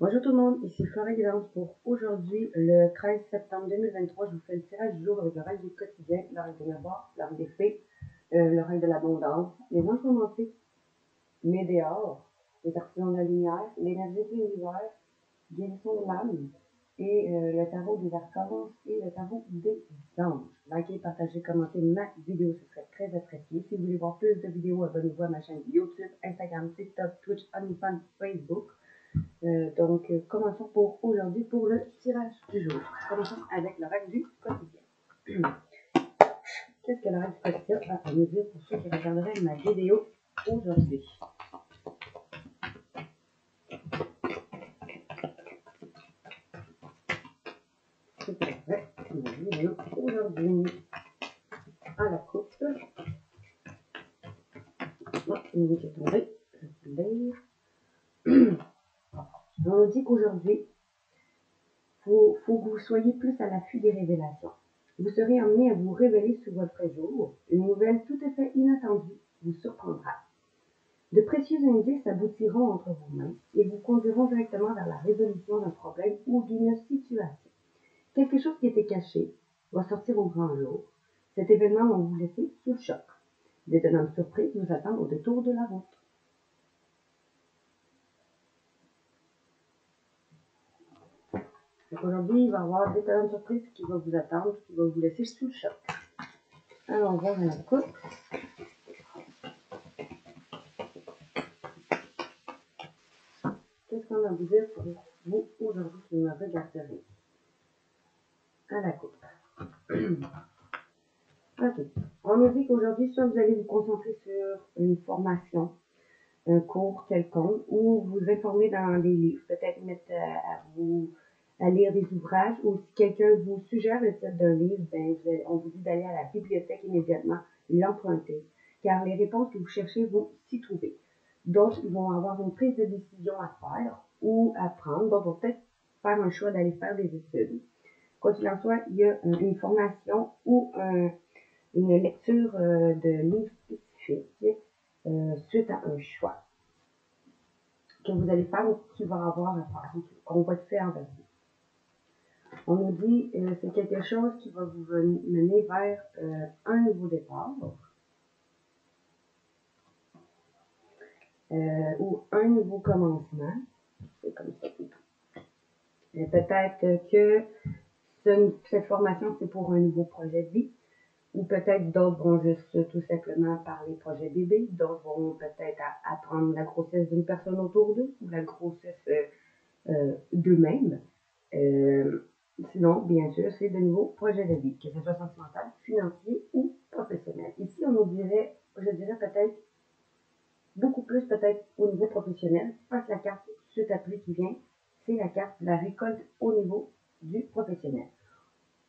Bonjour tout le monde, ici Flora Guidance pour aujourd'hui, le 13 septembre 2023. Je vous fais le tirage du jour avec le règle du quotidien, le règle des miroirs, le règle des fées, le règle de l'abondance, les anges romantiques, Médéor, les artisans de la lumière, l'énergie de l'univers, guérison de l'âme, et le tarot des archanges et le tarot des anges. Likez, partagez, commentez ma vidéo, ce serait très apprécié. Si vous voulez voir plus de vidéos, abonnez-vous à ma chaîne YouTube, Instagram, TikTok, Twitch, OnlyFans, Facebook. Commençons pour aujourd'hui pour le tirage du jour. Commençons avec le règle du quotidien. Qu'est-ce que le règle du quotidien a à nous dire pour ceux qui regarderaient ma vidéo aujourd'hui? C'est vrai, ma vidéo aujourd'hui. À la coupe. Une qui est tombée. Je vais lire. On nous dit qu'aujourd'hui, faut que vous soyez plus à l'affût des révélations. Vous serez amené à vous révéler sous votre jour. Une nouvelle tout à fait inattendue vous surprendra. De précieux indices aboutiront entre vos mains et vous conduiront directement vers la résolution d'un problème ou d'une situation. Quelque chose qui était caché va sortir au grand jour. Cet événement va vous laisser sous le choc. D'étonnantes surprises nous attendent au détour de la route. Donc aujourd'hui, il va y avoir d'étonnantes surprises qui vont vous attendre, qui vont vous laisser sous le choc. Alors, on va voir la coupe. Qu'est-ce qu'on a à vous dire pour vous aujourd'hui qui me regarderez? À la coupe. Ok. On nous dit qu'aujourd'hui, soit vous allez vous concentrer sur une formation, un cours quelconque, ou vous informer dans des livres, peut-être mettre à lire des ouvrages, ou si quelqu'un vous suggère le titre d'un livre, on vous dit d'aller à la bibliothèque immédiatement, l'emprunter, car les réponses que vous cherchez vont s'y trouver. D'autres vont avoir une prise de décision à faire ou à prendre, d'autres vont peut-être faire un choix d'aller faire des études. Quoi qu'il en soit, il y a une formation ou une lecture de livres spécifiques suite à un choix que vous allez faire ou qui va avoir à faire, qu'on va faire envers vous. On nous dit c'est quelque chose qui va vous mener vers un nouveau départ ou un nouveau commencement. C'est comme ça plutôt. Peut-être que cette formation, c'est pour un nouveau projet de vie. Ou peut-être d'autres vont juste tout simplement parler projet bébé, d'autres vont peut-être apprendre la grossesse d'une personne autour d'eux ou la grossesse d'eux-mêmes. Sinon, bien sûr, c'est de nouveaux projets de vie, que ce soit sentimental, financier ou professionnel. Ici, on nous dirait, je dirais peut-être beaucoup plus peut-être au niveau professionnel, parce que la carte suite après qui vient, c'est la carte de la récolte au niveau du professionnel.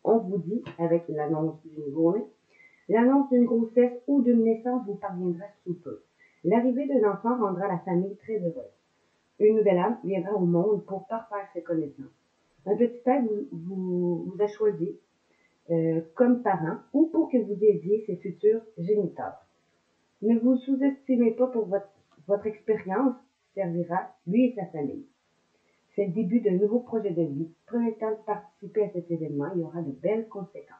On vous dit, avec l'annonce du nouveau-né, l'annonce d'une grossesse ou d'une naissance vous parviendra sous peu. L'arrivée d'un enfant rendra la famille très heureuse. Une nouvelle âme viendra au monde pour parfaire ses connaissances. Un petit être vous a choisi comme parent ou pour que vous aidiez ses futurs géniteurs. Ne vous sous-estimez pas pour votre expérience servira lui et sa famille. C'est le début d'un nouveau projet de vie. Prenez le temps de participer à cet événement, il y aura de belles conséquences.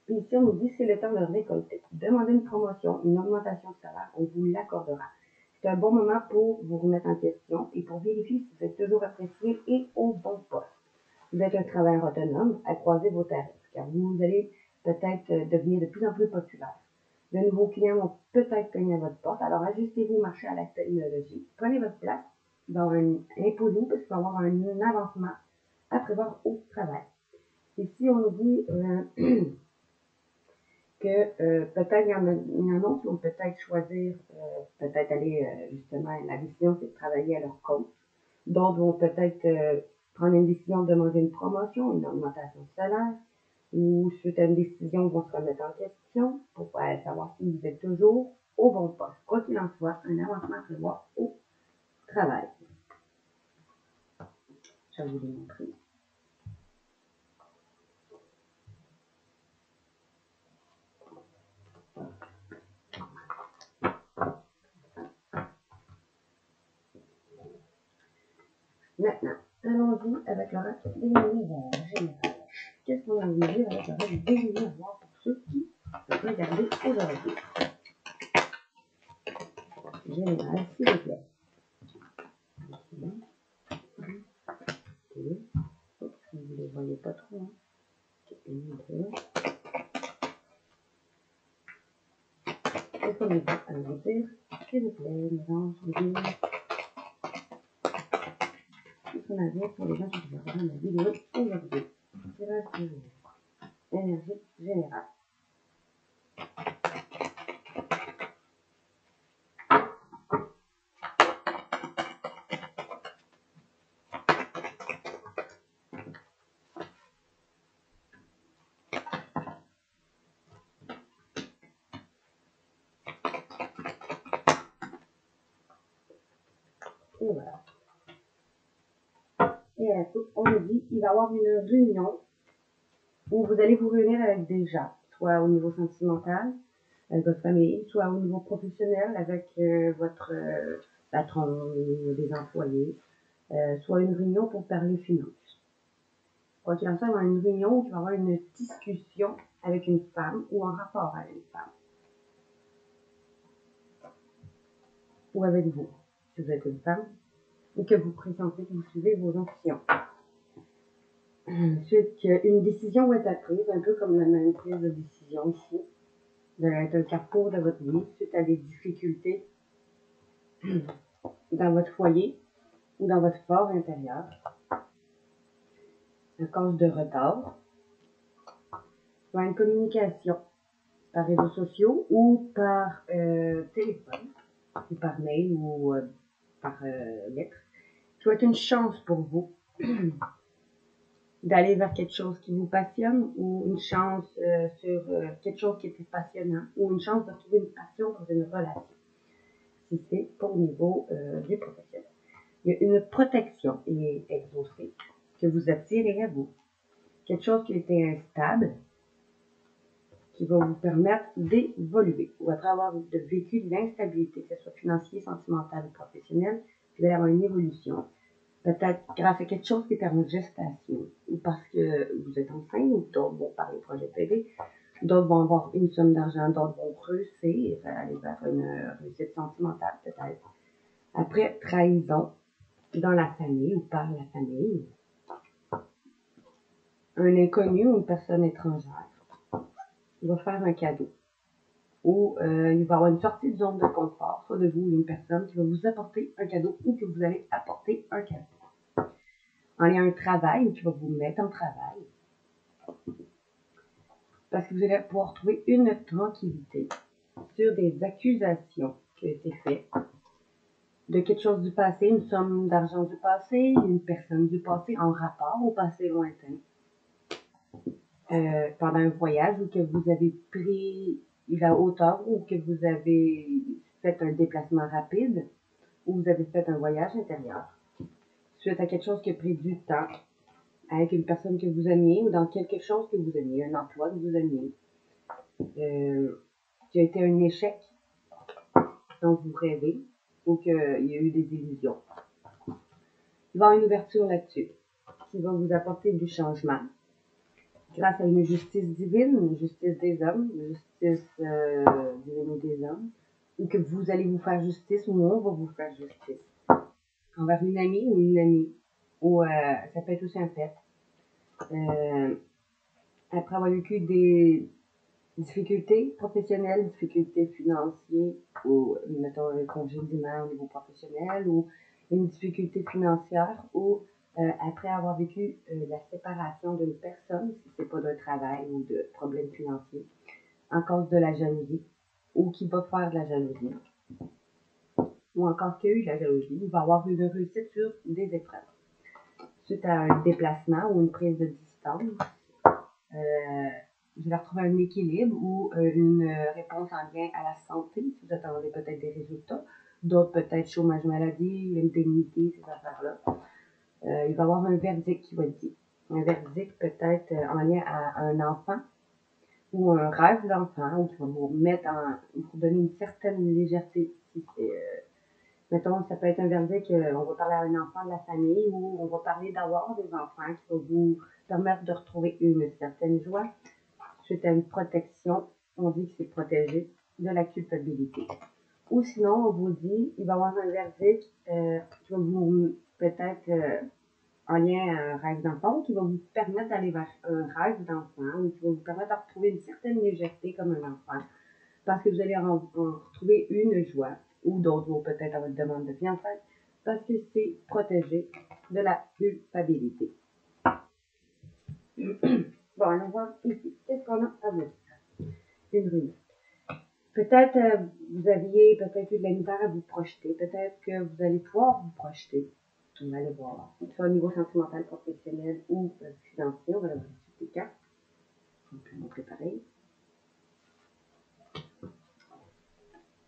Puis ici, on nous dit c'est le temps de récolter. Demandez une promotion, une augmentation de salaire, on vous l'accordera. C'est un bon moment pour vous remettre en question et pour vérifier si vous êtes toujours apprécié et au bon poste. Vous êtes un travailleur autonome à croiser vos tarifs, car vous allez peut-être devenir de plus en plus populaire. De nouveaux clients vont peut-être cogner à votre porte, alors ajustez-vous au marché à la technologie. Prenez votre place dans imposez-vous parce qu'il va y avoir un avancement à prévoir au travail. Ici, on nous dit que peut-être il y en a d'autres qui vont peut-être choisir, peut-être aller justement, la décision c'est de travailler à leur compte. D'autres vont peut-être prendre une décision de demander une promotion, une augmentation de salaire, ou suite à une décision vont se remettre en question pour savoir si vous êtes toujours au bon poste. Quoi qu'il en soit, un avancement à prévoir au travail. Je vais vous le montrer. Maintenant, allons-y avec l'oracle des univers général. Qu'est-ce qu'on a envie de dire avec l'oracle des univers pour ceux qui regardent aujourd'hui? Général, s'il vous plaît. Oups, vous ne les voyez pas trop. Hein. Qu'est-ce qu'on a à vous dire? S'il vous plaît, mes anges, vous dire. Qu'est-ce qu'on a à dire pour les gens qui regardent la vidéo aujourd'hui? Tirage du jour. Énergie générale. Et voilà. Et à la toute, on nous dit qu'il va y avoir une réunion où vous allez vous réunir avec des gens, soit au niveau sentimental, avec votre famille, soit au niveau professionnel, avec votre patron ou des employés, soit une réunion pour parler finances. Quoi qu'il en soit, il va y avoir une réunion où il va y avoir une discussion avec une femme ou en rapport avec une femme. Ou avec vous, si vous êtes une femme, et que vous présentez, que vous suivez vos options. Ensuite, une décision va être prise, un peu comme la même prise de décision ici. Vous allez être un carrefour de votre vie suite à des difficultés dans votre foyer ou dans votre fort intérieur. À cause de retard. Il y a une communication par réseaux sociaux ou par téléphone, ou par mail ou par lettre. Ça va être une chance pour vous d'aller vers quelque chose qui vous passionne ou une chance sur quelque chose qui est plus passionnant ou une chance de trouver une passion dans une relation. Si c'est pour le niveau du professionnel. Il y a une protection et exaucée que vous attirez à vous. Quelque chose qui était instable, qui va vous permettre d'évoluer. Ou après avoir vécu de l'instabilité, que ce soit financier, sentimental ou professionnel, vous allez avoir une évolution. Peut-être grâce à quelque chose qui est en gestation, ou parce que vous êtes enceinte, ou d'autres vont parler de projet bébé, d'autres vont avoir une somme d'argent, d'autres vont réussir, aller vers une réussite sentimentale peut-être. Après, trahison dans la famille ou par la famille, un inconnu ou une personne étrangère va faire un cadeau. Ou il va y avoir une sortie de zone de confort, soit de vous ou d'une personne qui va vous apporter un cadeau ou que vous allez apporter un cadeau. Il y a un travail ou qui va vous mettre en travail. Parce que vous allez pouvoir trouver une tranquillité sur des accusations qui ont été faites de quelque chose du passé, une somme d'argent du passé, une personne du passé en rapport au passé lointain. Pendant un voyage ou que vous avez pris la hauteur ou que vous avez fait un déplacement rapide ou vous avez fait un voyage intérieur. Suite à quelque chose qui a pris du temps avec une personne que vous aimiez ou dans quelque chose que vous aimiez, un emploi que vous aimiez, qui a été un échec dont vous rêvez ou qu'il y a eu des illusions. Il va y avoir une ouverture là-dessus qui va vous apporter du changement grâce à une justice divine, une justice des hommes, une justice divine des hommes, ou que vous allez vous faire justice ou on va vous faire justice envers une amie ou une amie, ou ça peut être aussi un pet. Après avoir vécu des difficultés professionnelles, difficultés financières, ou mettons un congédiement au niveau professionnel, ou une difficulté financière, ou après avoir vécu la séparation d'une personne, si c'est pas d'un travail ou de problèmes financiers, en cause de la jalousie, ou qui va faire de la jalousie, ou encore qu'il y a eu de la jalousie, il va avoir une réussite sur des épreuves. Suite à un déplacement ou une prise de distance, vous allez retrouver un équilibre ou une réponse en lien à la santé, si vous attendez peut-être des résultats, d'autres peut-être chômage maladie, l'indemnité, ces affaires-là. Il va y avoir un verdict qui va être dit. Un verdict peut-être en lien à un enfant ou un rêve d'enfant, ou qui va vous mettre vous donner une certaine légèreté si c'est Mettons, ça peut être un verdict qu'on va parler à un enfant de la famille ou on va parler d'avoir des enfants qui vont vous permettre de retrouver une certaine joie suite à une protection. On dit que c'est protégé de la culpabilité. Ou sinon, on vous dit, il va y avoir un verdict qui va vous peut-être en lien à un rêve d'enfant, qui va vous permettre d'aller vers un rêve d'enfant ou qui va vous permettre de retrouver une certaine légèreté comme un enfant. Parce que vous allez en retrouver une joie ou d'autres vont peut-être à votre demande de fiançailles parce que c'est protégé de la culpabilité. Bon, allons voir ici. Qu'est-ce qu'on a à vous dire? Une rue. Peut-être vous aviez peut-être eu de la misère à vous projeter. Peut-être que vous allez pouvoir vous projeter. On va aller voir. Soit au niveau sentimental, professionnel ou financier. On va aller voir toutes les cartes. On peut montrer pareil.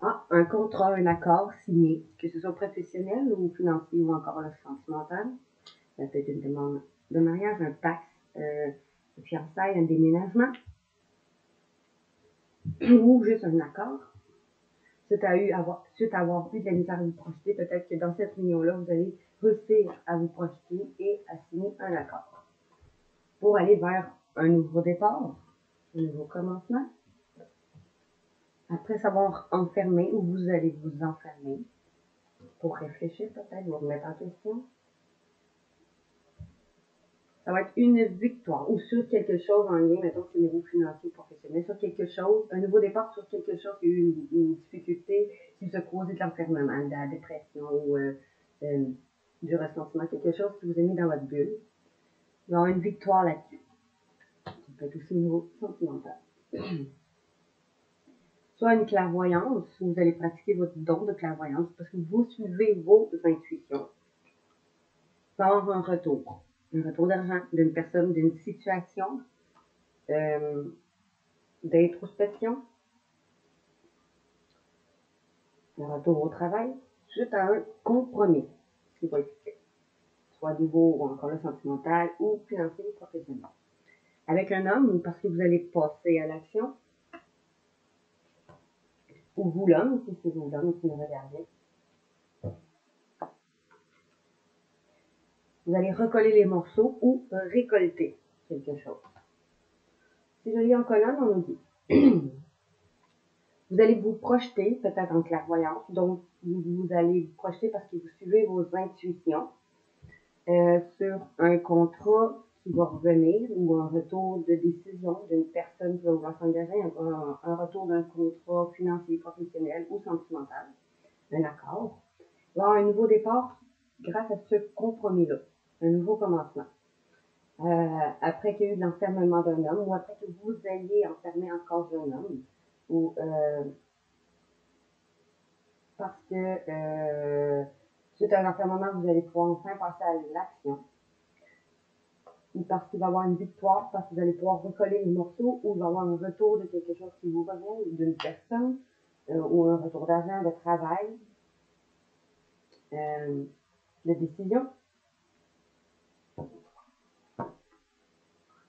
Ah, un contrat, un accord signé, que ce soit professionnel ou financier ou encore le sentimental. Ça peut être une demande de mariage, un pacte, de fiançailles, un déménagement ou juste un accord. Suite à avoir eu de la misère à vous projeter, peut-être que dans cette réunion-là, vous allez réussir à vous projeter et à signer un accord pour aller vers un nouveau départ, un nouveau commencement. Après s'avoir enfermé ou vous allez vous enfermer pour réfléchir peut-être, vous remettre en question. Ça va être une victoire ou sur quelque chose en lien, mettons, au niveau financier, professionnel, sur quelque chose, un nouveau départ sur quelque chose qui a eu une difficulté, qui vous a causé de l'enfermement, de la dépression ou du ressentiment, quelque chose qui vous a mis dans votre bulle. Il va y avoir une victoire là-dessus. Ça peut être aussi au niveau sentimental. Soit une clairvoyance, où vous allez pratiquer votre don de clairvoyance parce que vous suivez vos intuitions. Il va y avoir un retour d'argent d'une personne, d'une situation, d'introspection, un retour au travail, suite à un compromis qui va être fait, soit au niveau ou encore le sentimental ou financier ou professionnel. Avec un homme, parce que vous allez passer à l'action, ou vous l'homme, si c'est vous l'homme qui me regardez, vous allez recoller les morceaux ou récolter quelque chose. Si je lis en colonne, on nous dit vous allez vous projeter, peut-être en clairvoyance, donc vous allez vous projeter parce que vous suivez vos intuitions sur un contrat qui va revenir ou un retour de décision d'une personne qui va vouloir s'engager, un retour d'un contrat financier, professionnel ou sentimental, un accord. Il va y avoir un nouveau départ grâce à ce compromis-là, un nouveau commencement. Après qu'il y ait eu de l'enfermement d'un homme ou après que vous ayez enfermé encore un homme ou parce que suite à un enfermement, vous allez pouvoir enfin passer à l'action. Ou parce qu'il va y avoir une victoire, parce que vous allez pouvoir recoller les morceaux, ou il va y avoir un retour de quelque chose qui vous revient, d'une personne, ou un retour d'argent, de travail, de décision.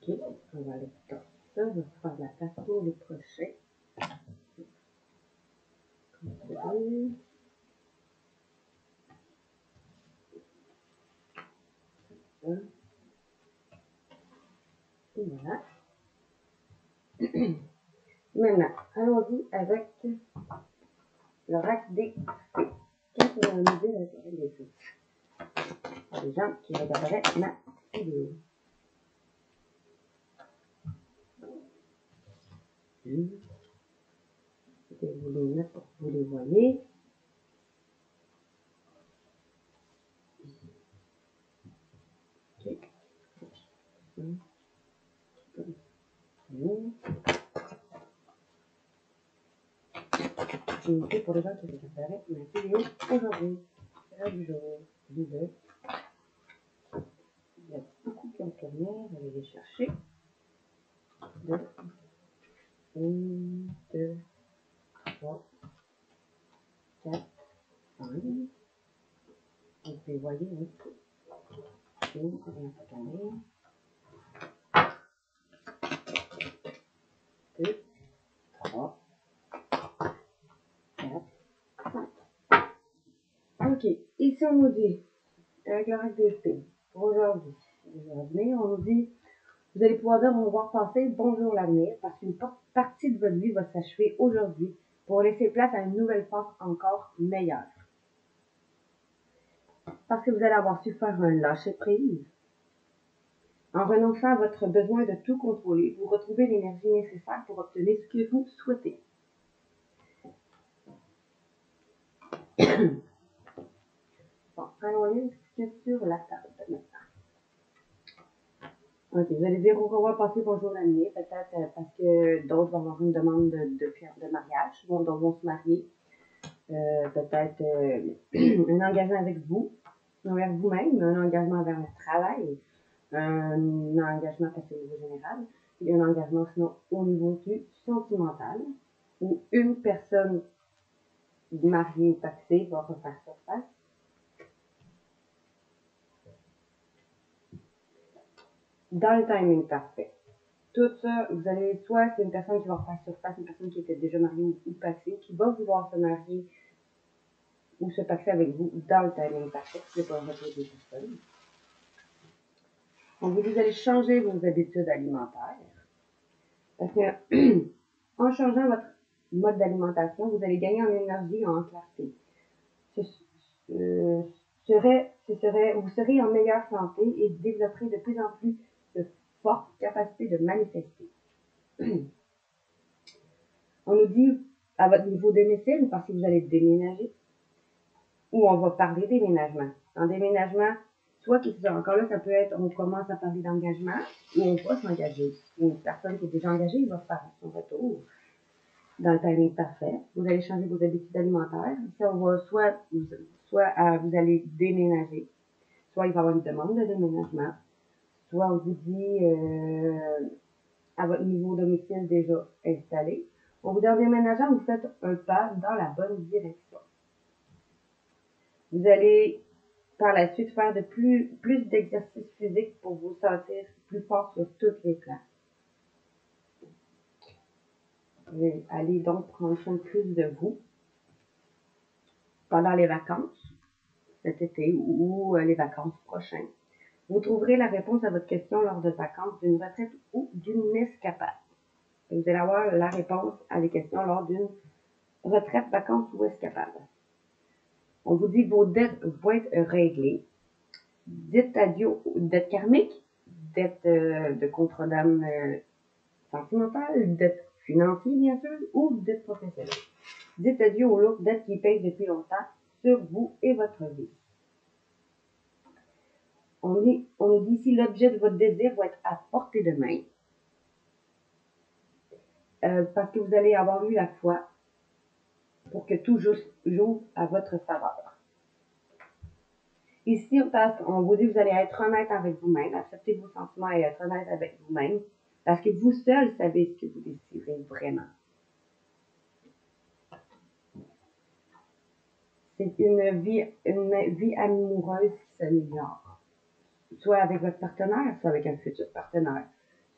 Ok, on va aller comme ça, je vais faire la place pour les prochains. Et voilà. Maintenant, allons-y avec l'oracle des fées. Qu'est-ce qu'on va nous dire avec l'oracle des fées? Pour les gens qui regarderaient ma vidéo. Je vais vous les mettre pour que vous les voyez. Ok. J'ai noté pour les gens qui regarderaient ma vidéo aujourd'hui. C'est là du jour. Du 2. Il y a beaucoup qui ont tourné. Je vais les chercher. 2. 1, 2, 3, 4, 5. Donc vous les voyez, oui. Rien pas tombé. 2, 3, 4, 5. nous dit, avec l'oracle d'épée, pour aujourd'hui, on nous dit, vous allez pouvoir dire, on va voir passer, bonjour l'avenir, parce qu'une partie de votre vie va s'achever aujourd'hui pour laisser place à une nouvelle phase encore meilleure. Parce que vous allez avoir su faire un lâcher-prise. En renonçant à votre besoin de tout contrôler, vous retrouvez l'énergie nécessaire pour obtenir ce que vous souhaitez. Bon, allons-y sur la table maintenant. Ok, vous allez dire au revoir, passer bonjour l'année, peut-être parce que d'autres vont avoir une demande de mariage, d'autres vont se marier, peut-être un engagement avec vous, envers vous-même, un engagement vers le travail, un engagement parce au niveau général, et un engagement sinon au niveau du sentimental, où une personne mariée ou paxée va refaire surface. Dans le timing parfait. Tout ça, vous allez, soit c'est une personne qui va refaire surface, une personne qui était déjà mariée ou paxée, qui va vouloir se marier ou se paxer avec vous dans le timing parfait, c'est pas un retour des personnes. Donc, vous allez changer vos habitudes alimentaires. Parce que, en changeant votre mode d'alimentation, vous allez gagner en énergie et en clarté. Vous serez en meilleure santé et développerez de plus en plus de forte capacité de manifester. On nous dit à votre niveau domicile, parce que vous allez déménager, ou on va parler déménagement. En déménagement, soit qui encore là, ça peut être on commence à parler d'engagement ou on va s'engager. Une personne qui est déjà engagée va faire son retour dans le timing parfait. Vous allez changer vos habitudes alimentaires. Ici, on va vous allez déménager, soit il va y avoir une demande de déménagement, soit on vous dit à votre niveau domicile déjà installé. On vous dit en déménageant, vous faites un pas dans la bonne direction. Vous allez par la suite faire plus d'exercices physiques pour vous sentir plus fort sur tous les plans. Vous allez donc prendre soin plus de vous pendant les vacances cet été ou les vacances prochaines. Vous trouverez la réponse à votre question lors de vacances, d'une retraite ou d'une escapade. Et vous allez avoir la réponse à des questions lors d'une retraite, vacances ou escapade. On vous dit que vos dettes vont être réglées. Dites adieu aux dettes karmiques, dettes de contre-dame sentimentale, dettes financières bien sûr, ou dettes professionnelles. Dites adieu aux lourdes dettes qui pèsent depuis longtemps sur vous et votre vie. On nous dit ici l'objet de votre désir va être à portée de main. Parce que vous allez avoir eu la foi pour que tout joue à votre faveur. Ici, on vous dit que vous allez être honnête avec vous-même, accepter vos sentiments et être honnête avec vous-même, parce que vous seul savez ce que vous désirez vraiment. C'est une vie amoureuse qui s'améliore. Soit avec votre partenaire, soit avec un futur partenaire,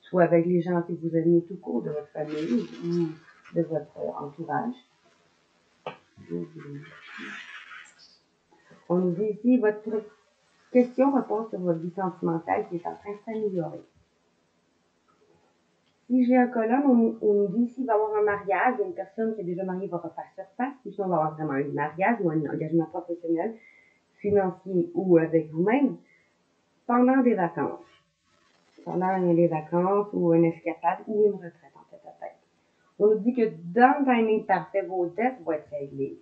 soit avec les gens que vous aimez tout court de votre famille ou de votre entourage. On nous dit ici, votre question repose sur votre vie sentimentale qui est en train de s'améliorer. Si j'ai un colonne, on nous dit ici, il va y avoir un mariage, une personne qui est déjà mariée va refaire surface, ou sinon on va avoir vraiment un mariage ou un engagement professionnel, financier ou avec vous-même, pendant des vacances. Pendant les vacances ou une escapade ou une retraite en tête à tête. On nous dit que dans le timing parfait, vos dettes vont être réglées.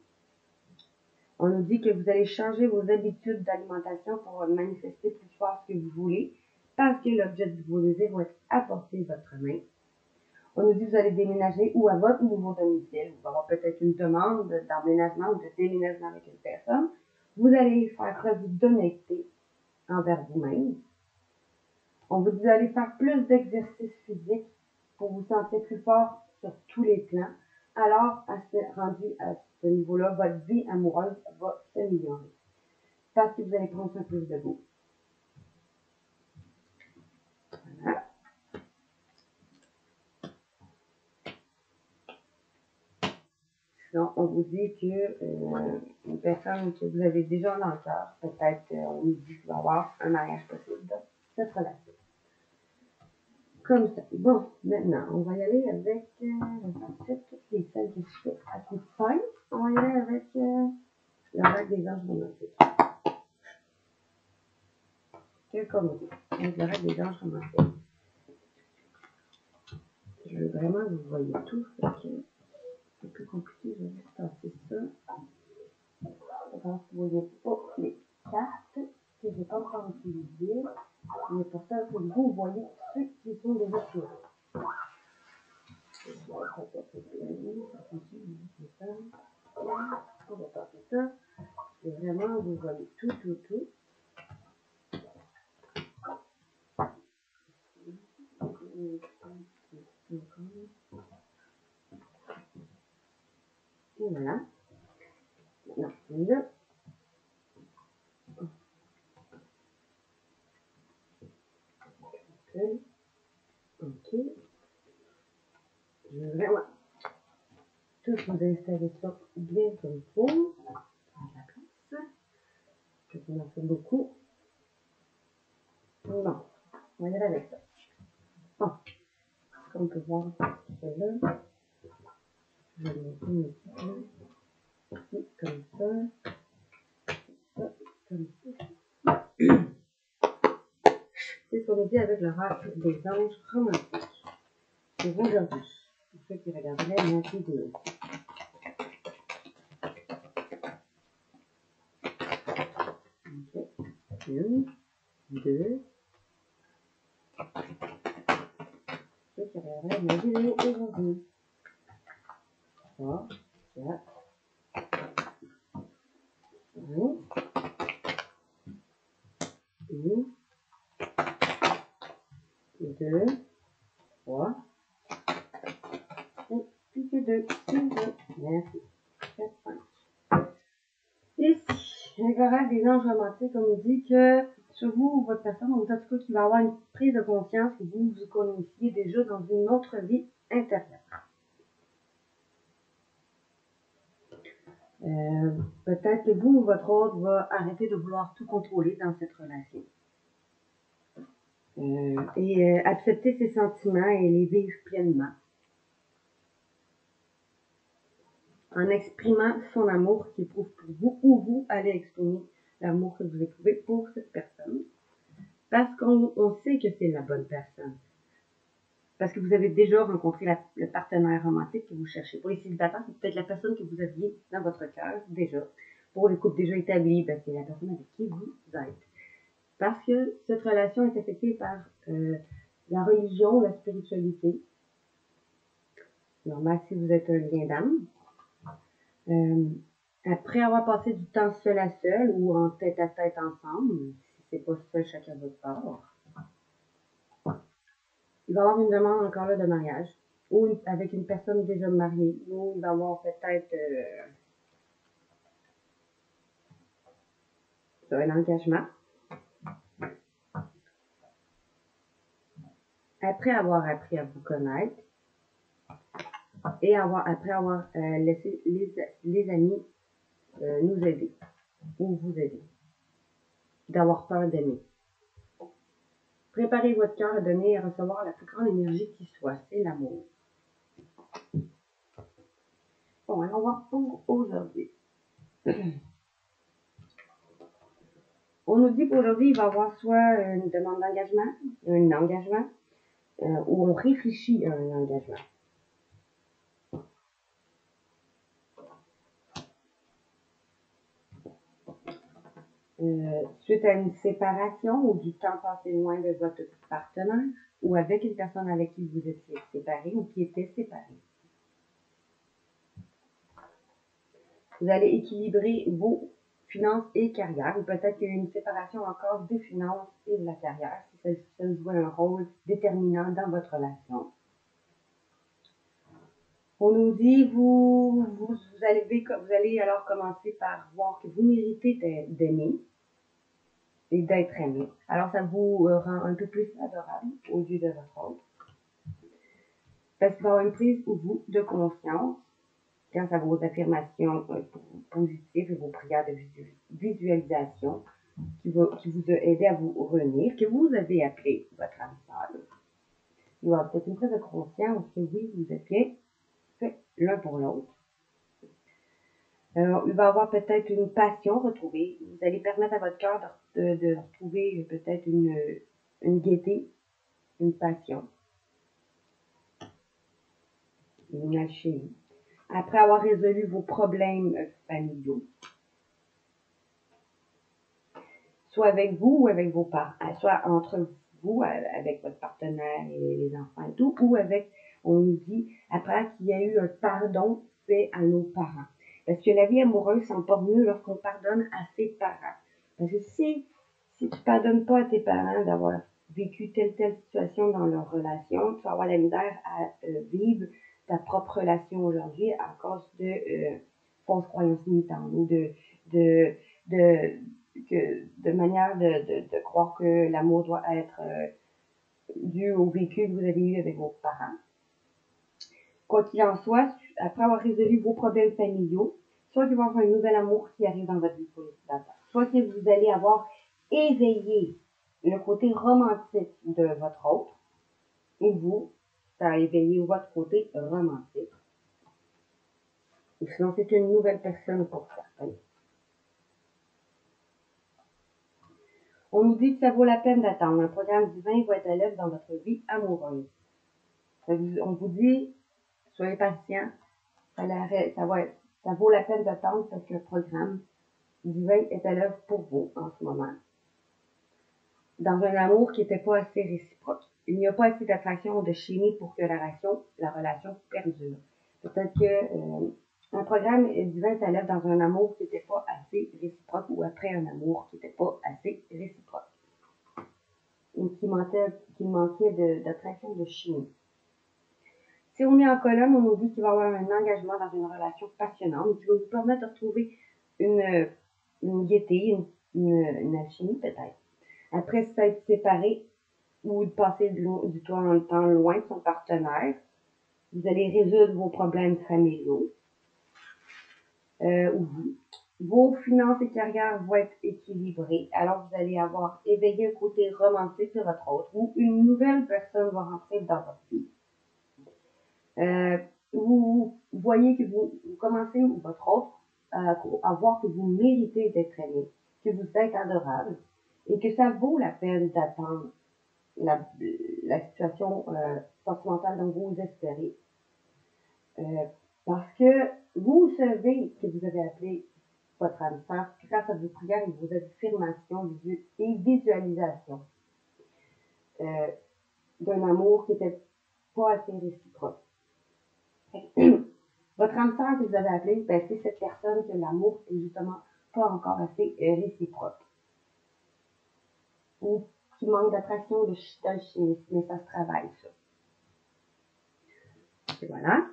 On nous dit que vous allez changer vos habitudes d'alimentation pour manifester plus fort ce que vous voulez, parce que l'objet de vos désirs va être à portée de votre main. On nous dit que vous allez déménager ou à votre nouveau domicile. Vous allez avoir peut-être une demande d'emménagement ou de déménagement avec une personne. Vous allez faire preuve d'honnêteté envers vous-même. On vous dit d'aller faire plus d'exercices physiques pour vous sentir plus fort sur tous les plans. Alors, rendu à ce niveau-là, votre vie amoureuse va s'améliorer. Parce que vous allez prendre soin plus de vous. Voilà. Donc, on vous dit que une personne que vous avez déjà dans le cœur, peut-être on nous dit qu'il va y avoir un mariage possible dans cette relation. Comme ça. Bon, maintenant, on va y aller avec, en fait, toutes les celles que je fais à coup de pain. On va y aller avec le règle des anges romantiques. C'est comme on dit, avec le règle des anges romantiques. Je veux vraiment que vous voyez tout, fait que c'est plus compliqué, je vais juste passer ça. Je pense que vous ne voyez pas les cartes que je n'ai pas encore utilisées, mais pour ça, il faut que vous voyez ceux qui sont déjà tirés. On va passer ça. Et vraiment, vous voyez tout. Et voilà. Maintenant, là. Ok. Je vais vraiment tout vous installer ça bien comme il faut. Prendre la place. Je vous en fais beaucoup. Bon, on va y aller avec ça. Bon, comme on peut voir, c'est là. Je vais mettre un petit peu ici, comme ça. Ça, comme ça. C'est ce qu'on nous dit avec le règle des anges romantiques. C'est aujourd'hui, pour ceux qui regarderaient la vidéo. Ok. Une, deux. Ceux qui regarderaient la vidéo aujourd'hui. 3, 4, 5, 1, 2, 3, et puis que 2, 2, merci, 4, 5. Ici, avec le règle des anges romantiques, on nous dit que sur vous ou votre personne, en tout cas qu'il va y avoir une prise de conscience que vous vous connaissiez déjà dans une autre vie intérieure. Peut-être que vous ou votre autre va arrêter de vouloir tout contrôler dans cette relation. Et accepter ses sentiments et les vivre pleinement. En exprimant son amour qu'il éprouve pour vous, ou vous allez exprimer l'amour que vous éprouvez pour cette personne. Parce qu'on sait que c'est la bonne personne. Parce que vous avez déjà rencontré le partenaire romantique que vous cherchez. Pour les célibataires, c'est peut-être la personne que vous aviez dans votre cœur déjà. Pour les couples déjà établis, ben, c'est la personne avec qui vous êtes. Parce que cette relation est affectée par la religion, la spiritualité. Normal si vous êtes un lien d'âme. Après avoir passé du temps seul à seul ou en tête à tête ensemble, si c'est pas seul chacun votre part, il va y avoir une demande encore là de mariage, ou avec une personne déjà mariée, ou il va y avoir peut-être un engagement. Après avoir appris à vous connaître, et après avoir laissé les amis nous aider, ou vous aider, d'avoir peur d'aimer. Préparez votre cœur à donner et à recevoir la plus grande énergie qui soit, c'est l'amour. Bon, alors on va pour aujourd'hui. On nous dit qu'aujourd'hui, il va y avoir soit une demande d'engagement, un engagement, ou on réfléchit à un engagement. Suite à une séparation ou du temps passé loin de votre partenaire, ou avec une personne avec qui vous étiez séparé ou qui était séparé. Vous allez équilibrer vos finances et carrière, ou peut-être qu'il y a une séparation encore des finances et de la carrière, si ça joue un rôle déterminant dans votre relation. On nous dit, vous allez alors commencer par voir que vous méritez d'aimer et d'être aimé. Alors, ça vous rend un peu plus adorable aux yeux de votre autre. Parce qu'il va y avoir une prise pour vous de conscience grâce à vos affirmations positives et vos prières de visualisation qui vous a aidé à vous revenir, que vous avez appelé votre âme sœur. Il y aura peut-être une prise de conscience que oui, vous êtes bien fait l'un pour l'autre. Il va y avoir peut-être une passion retrouvée. Vous allez permettre à votre cœur de retrouver peut-être une gaieté, une passion, une alchimie. Après avoir résolu vos problèmes familiaux, soit avec vous ou avec vos parents, soit entre vous, avec votre partenaire et les enfants et tout, ou avec, on nous dit, après qu'il y a eu un pardon fait à nos parents. Parce que la vie amoureuse s'en porte mieux lorsqu'on pardonne à ses parents. Parce que si tu pardonnes pas à tes parents d'avoir vécu telle situation dans leur relation, tu vas avoir la misère à vivre ta propre relation aujourd'hui à cause de fausses croyances limitantes ou de manière de croire que l'amour doit être dû au vécu que vous avez eu avec vos parents. Quoi qu'il en soit, après avoir résolu vos problèmes familiaux, soit qu'il va y avoir un nouvel amour qui arrive dans votre vie pour les célibataires, soit que vous allez avoir éveillé le côté romantique de votre autre, ou vous, ça a éveillé votre côté romantique. Ou sinon, c'est une nouvelle personne pour certains. On nous dit que ça vaut la peine d'attendre. Un programme divin va être à l'œuvre dans votre vie amoureuse. On vous dit, soyez patient, ça vaut la peine d'attendre parce que le programme divin est à l'œuvre pour vous en ce moment. Dans un amour qui n'était pas assez réciproque. Il n'y a pas assez d'attraction ou de chimie pour que la relation perdure. Peut-être que un programme divin est à l'œuvre dans un amour qui n'était pas assez réciproque ou après un amour qui n'était pas assez réciproque. Ou qui manquait d'attraction de chimie. Si on est en colonne, on nous dit qu'il va y avoir un engagement dans une relation passionnante qui va vous permettre de retrouver une gaieté, une alchimie peut-être. Après s'être séparé ou de passer du temps loin de son partenaire, vous allez résoudre vos problèmes familiaux. Vos finances et carrières vont être équilibrées. Alors, vous allez avoir éveillé un côté romantique de votre autre ou une nouvelle personne va rentrer dans votre vie. Vous voyez que vous commencez, votre autre, à voir que vous méritez d'être aimé, que vous êtes adorable et que ça vaut la peine d'attendre la situation sentimentale dont vous espérez. Parce que vous savez que vous avez appelé votre âme sœur grâce à vos prières et vos affirmations et visualisations d'un amour qui n'était pas assez réciproque. Votre âme sœur que vous avez appelée, ben, c'est cette personne que l'amour est justement pas encore assez réciproque. Ou qui manque d'attraction, d'alchimisme, mais ça se travaille, ça. Et voilà.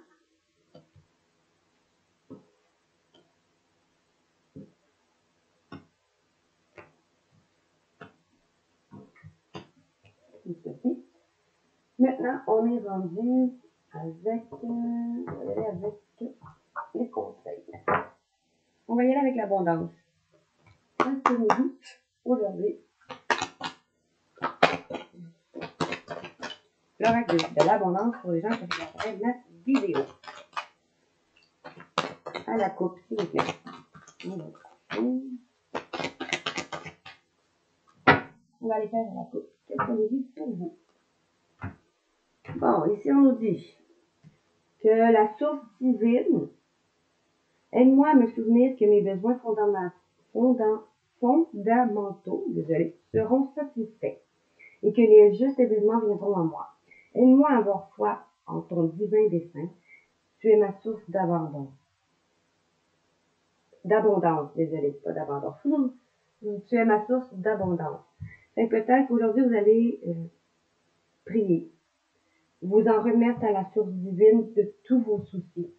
Ceci. Maintenant, on est rendu avec les conseils. On va y aller avec l'abondance. Qu'est-ce que nous dit aujourd'hui? L'oracle de l'abondance pour les gens qui regardent la vidéo. À la coupe, s'il vous plaît. On va aller faire à la coupe. Qu'est-ce qu'on nous dit pour vous? Bon, ici on nous dit que la source divine aide-moi à me souvenir que mes besoins fondamentaux seront satisfaits et que les justes événements viendront à moi. Aide-moi à avoir foi en ton divin dessein. Tu es ma source d'abondance. Pas d'abondance. Tu es ma source d'abondance. Peut-être qu'aujourd'hui, vous allez prier. Vous en remettre à la source divine de tous vos soucis.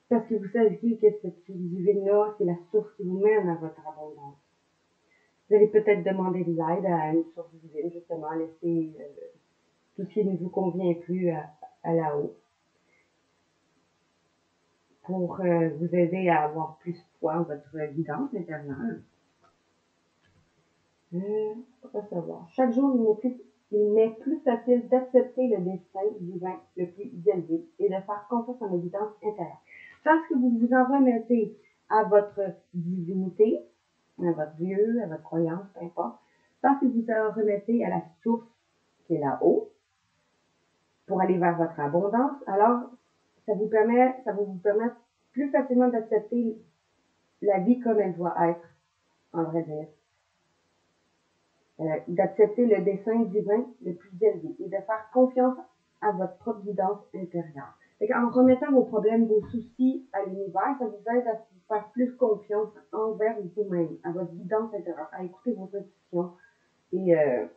Parce que vous savez que cette source divine-là, c'est la source qui vous mène à votre abondance. Vous allez peut-être demander de l'aide à une source divine, justement, laisser tout ce qui ne vous convient plus à là-haut. pour vous aider à avoir plus foi en votre guidance intérieure. Recevoir. Chaque jour, il m'est plus facile d'accepter le destin divin le plus élevé et de faire confiance en la guidance intérieure. Parce que vous vous en remettez à votre divinité, à votre Dieu, à votre croyance, peu importe, parce que vous en remettez à la source qui est là-haut pour aller vers votre abondance, alors ça va vous permettre plus facilement d'accepter la vie comme elle doit être, en vrai dire. D'accepter le dessein divin le plus élevé et de faire confiance à votre propre guidance intérieure. En remettant vos problèmes, vos soucis à l'univers, ça vous aide à vous faire plus confiance envers vous-même, à votre guidance intérieure, à écouter vos intuitions et à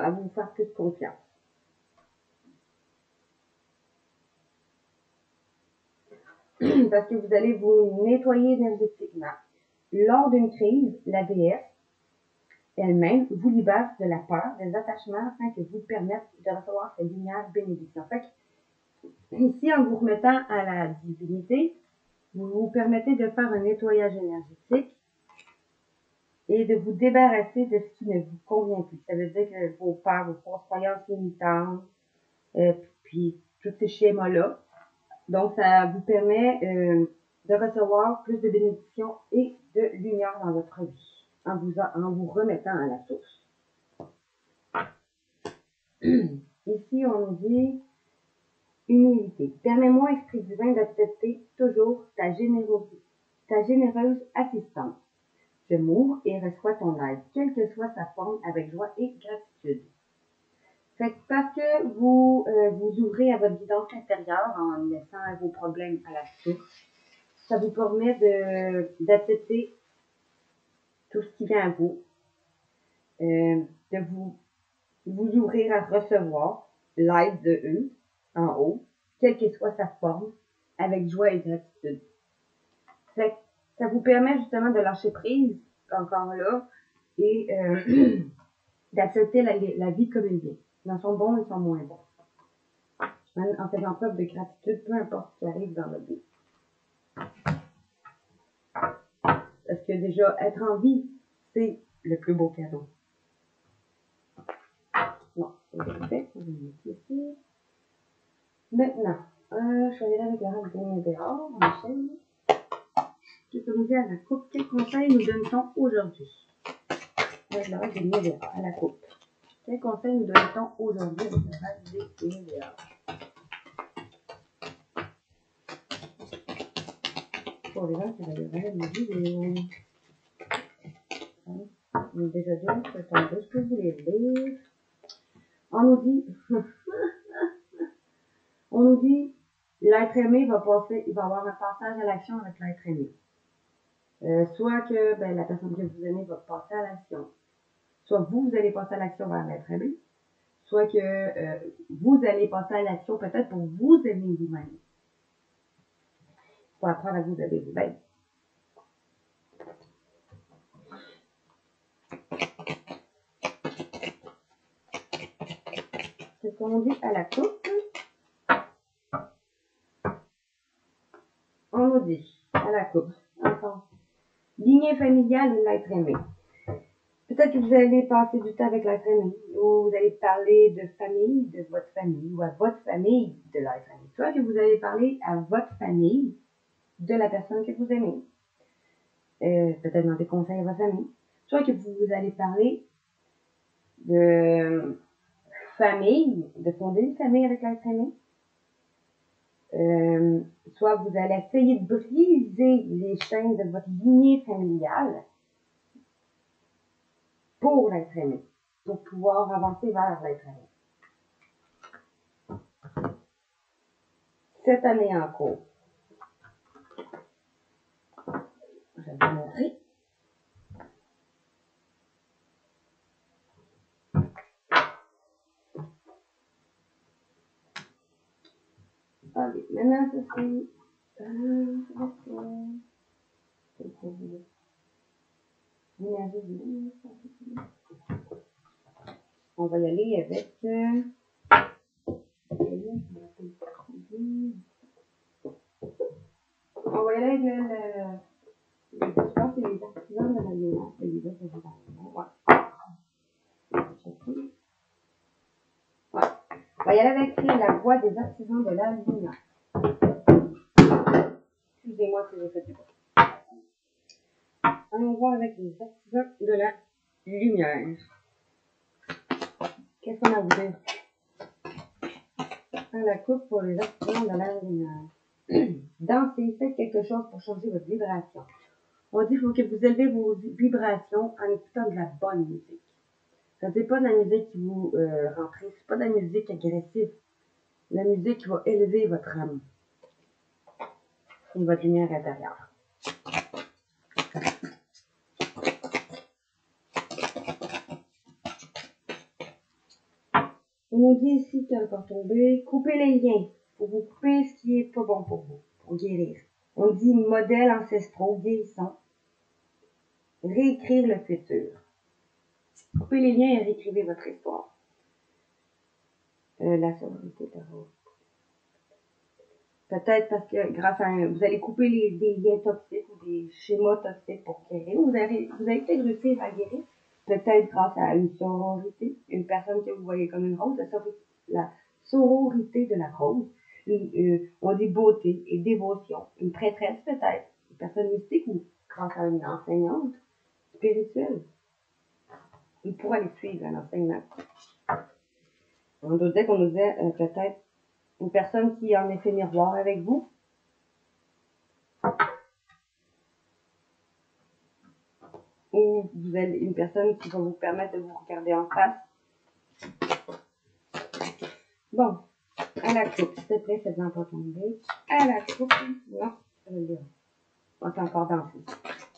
vous faire plus confiance. Parce que vous allez vous nettoyer énergétiquement. Lors d'une crise, la déesse elle-même vous libère de la peur, des attachements, afin que vous permette de recevoir cette lumière bénédiction. Fait que, ici, en vous remettant à la divinité, vous vous permettez de faire un nettoyage énergétique et de vous débarrasser de ce qui ne vous convient plus. Ça veut dire que vos peurs, vos fausses croyances limitantes, puis tous ces schémas-là. Donc, ça vous permet de recevoir plus de bénédictions et de lumière dans votre vie en vous remettant à la source. Ici, on nous dit humilité. Permets-moi, Esprit divin, d'accepter toujours ta généreuse assistance. Je m'ouvre et reçois ton aide, quelle que soit sa forme, avec joie et gratitude. Fait que parce que vous vous ouvrez à votre guidance intérieure en laissant vos problèmes à la source, ça vous permet d'accepter tout ce qui vient à vous, de vous ouvrir à recevoir l'aide de eux en haut, quelle que soit sa forme, avec joie et gratitude. Fait que ça vous permet justement de lâcher prise, encore là, et d'accepter la vie comme elle vient, dans son bon et son moins bon. En faisant preuve de gratitude, peu importe ce qui arrive dans votre vie. Parce que déjà, être en vie, c'est le plus beau cadeau. Bon, c'est fait, on va mettre ici. Maintenant, je vais aller avec la règle des dehors, on enchaîne. Qu'est-ce que nous dit à la coupe? Quel conseil nous donne-t-on aujourd'hui? Avec la règle des dehors, à la coupe. Quel conseil nous donne-t-on aujourd'hui avec la règle des dehors? Pour les gens qui regarderaient mes vidéos. On est déjà deux, c'est tombé, je peux vous les lire. On nous dit, l'être aimé va passer, il va avoir un passage à l'action avec l'être aimé. Soit que la personne que vous aimez va passer à l'action. Soit vous allez passer à l'action vers l'être aimé. Soit que vous allez passer à l'action peut-être pour vous aimer vous-même. Pour apprendre à vous aimer vous-même. C'est ce qu'on dit à la coupe. On nous dit à la coupe. Encore. Lignée familiale et l'être aimé. Peut-être que vous allez passer du temps avec l'être aimé, ou vous allez parler de famille, de votre famille, ou à votre famille de l'être aimé. Soit que vous allez parler à votre famille de la personne que vous aimez. Peut-être demander conseil à votre famille. Soit que vous allez parler de famille, de fonder une famille avec l'être aimé. Soit vous allez essayer de briser les chaînes de votre lignée familiale pour l'être aimé, pour pouvoir avancer vers l'être aimé. Cette année en cours, je vais vous montrer. Ok, maintenant ceci. On va y aller avec je pense que c'est les artisans de la lumière, celui-là que j'ai dans le nom. Ouais. Ouais. On va y aller avec la voix des artisans de la lumière. Excusez-moi si j'ai fait du bruit. On va avec les artisans de la lumière. Qu'est-ce qu'on a à vous dire? À la coupe pour les artisans de la lumière. Dansez, faites quelque chose pour changer votre vibration. On dit qu'il faut que vous élevez vos vibrations en écoutant de la bonne musique. Ça n'est pas de la musique qui vous rend triste, c'est pas de la musique agressive. La musique qui va élever votre âme et votre lumière intérieure. On nous dit ici, tu es encore tombé, coupez les liens pour vous couper ce qui est pas bon pour vous, pour guérir. On dit modèles ancestraux guérissants, réécrire le futur. Coupez les liens et réécrivez votre histoire. La sororité de rose. Peut-être parce que grâce à vous allez couper des liens toxiques ou des schémas toxiques pour guérir. Vous allez peut-être réussir à guérir. Peut-être grâce à une sororité, une personne que vous voyez comme une rose, la sororité de la rose. On dit beauté et dévotion. Une prêtresse peut-être, une personne mystique ou grâce à une enseignante spirituelle. Il pourra les suivre un enseignement. On nous disait qu'on nous disait peut-être une personne qui est en effet miroir avec vous. Ou vous avez une personne qui va vous permettre de vous regarder en face. Bon, à la coupe, s'il te plaît, faites-en pas tomber. À la coupe, non, ça veut dire. On va encore danser.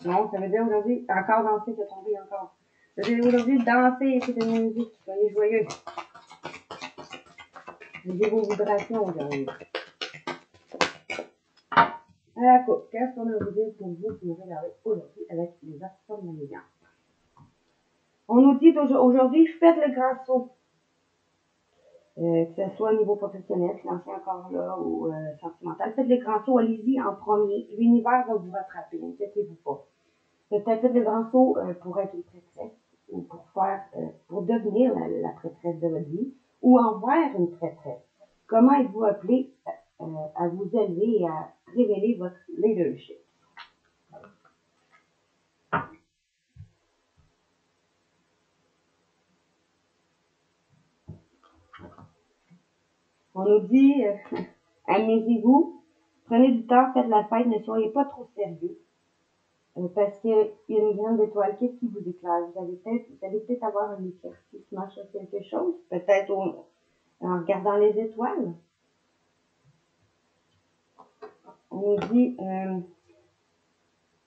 Non, ça veut dire aujourd'hui, encore danser, c'est tombé encore. Ça veut dire aujourd'hui, danser, écouter de la musique, soyez joyeux. Levez vos vibrations aujourd'hui. À la coupe, qu'est-ce qu'on a vous dire pour vous qui nous regardez aujourd'hui avec les artisans de la lumière? On nous dit aujourd'hui, faites le grand saut. Que ce soit au niveau professionnel, financier encore là, ou sentimental. Faites le grand saut, allez-y en premier. L'univers va vous rattraper, n'inquiétez-vous pas. Peut-être faites le grand saut pour être une prêtresse, ou pour devenir la prêtresse de votre vie, ou envers une prêtresse. Comment êtes-vous appelé à vous élever et à révéler votre leadership? On nous dit, amusez-vous, prenez du temps, faites la fête, ne soyez pas trop sérieux. Parce qu'il y a une grande étoile, qu'est-ce qui vous éclaire? Vous allez peut-être avoir un éclaircissement sur quelque chose, peut-être en regardant les étoiles. On nous dit,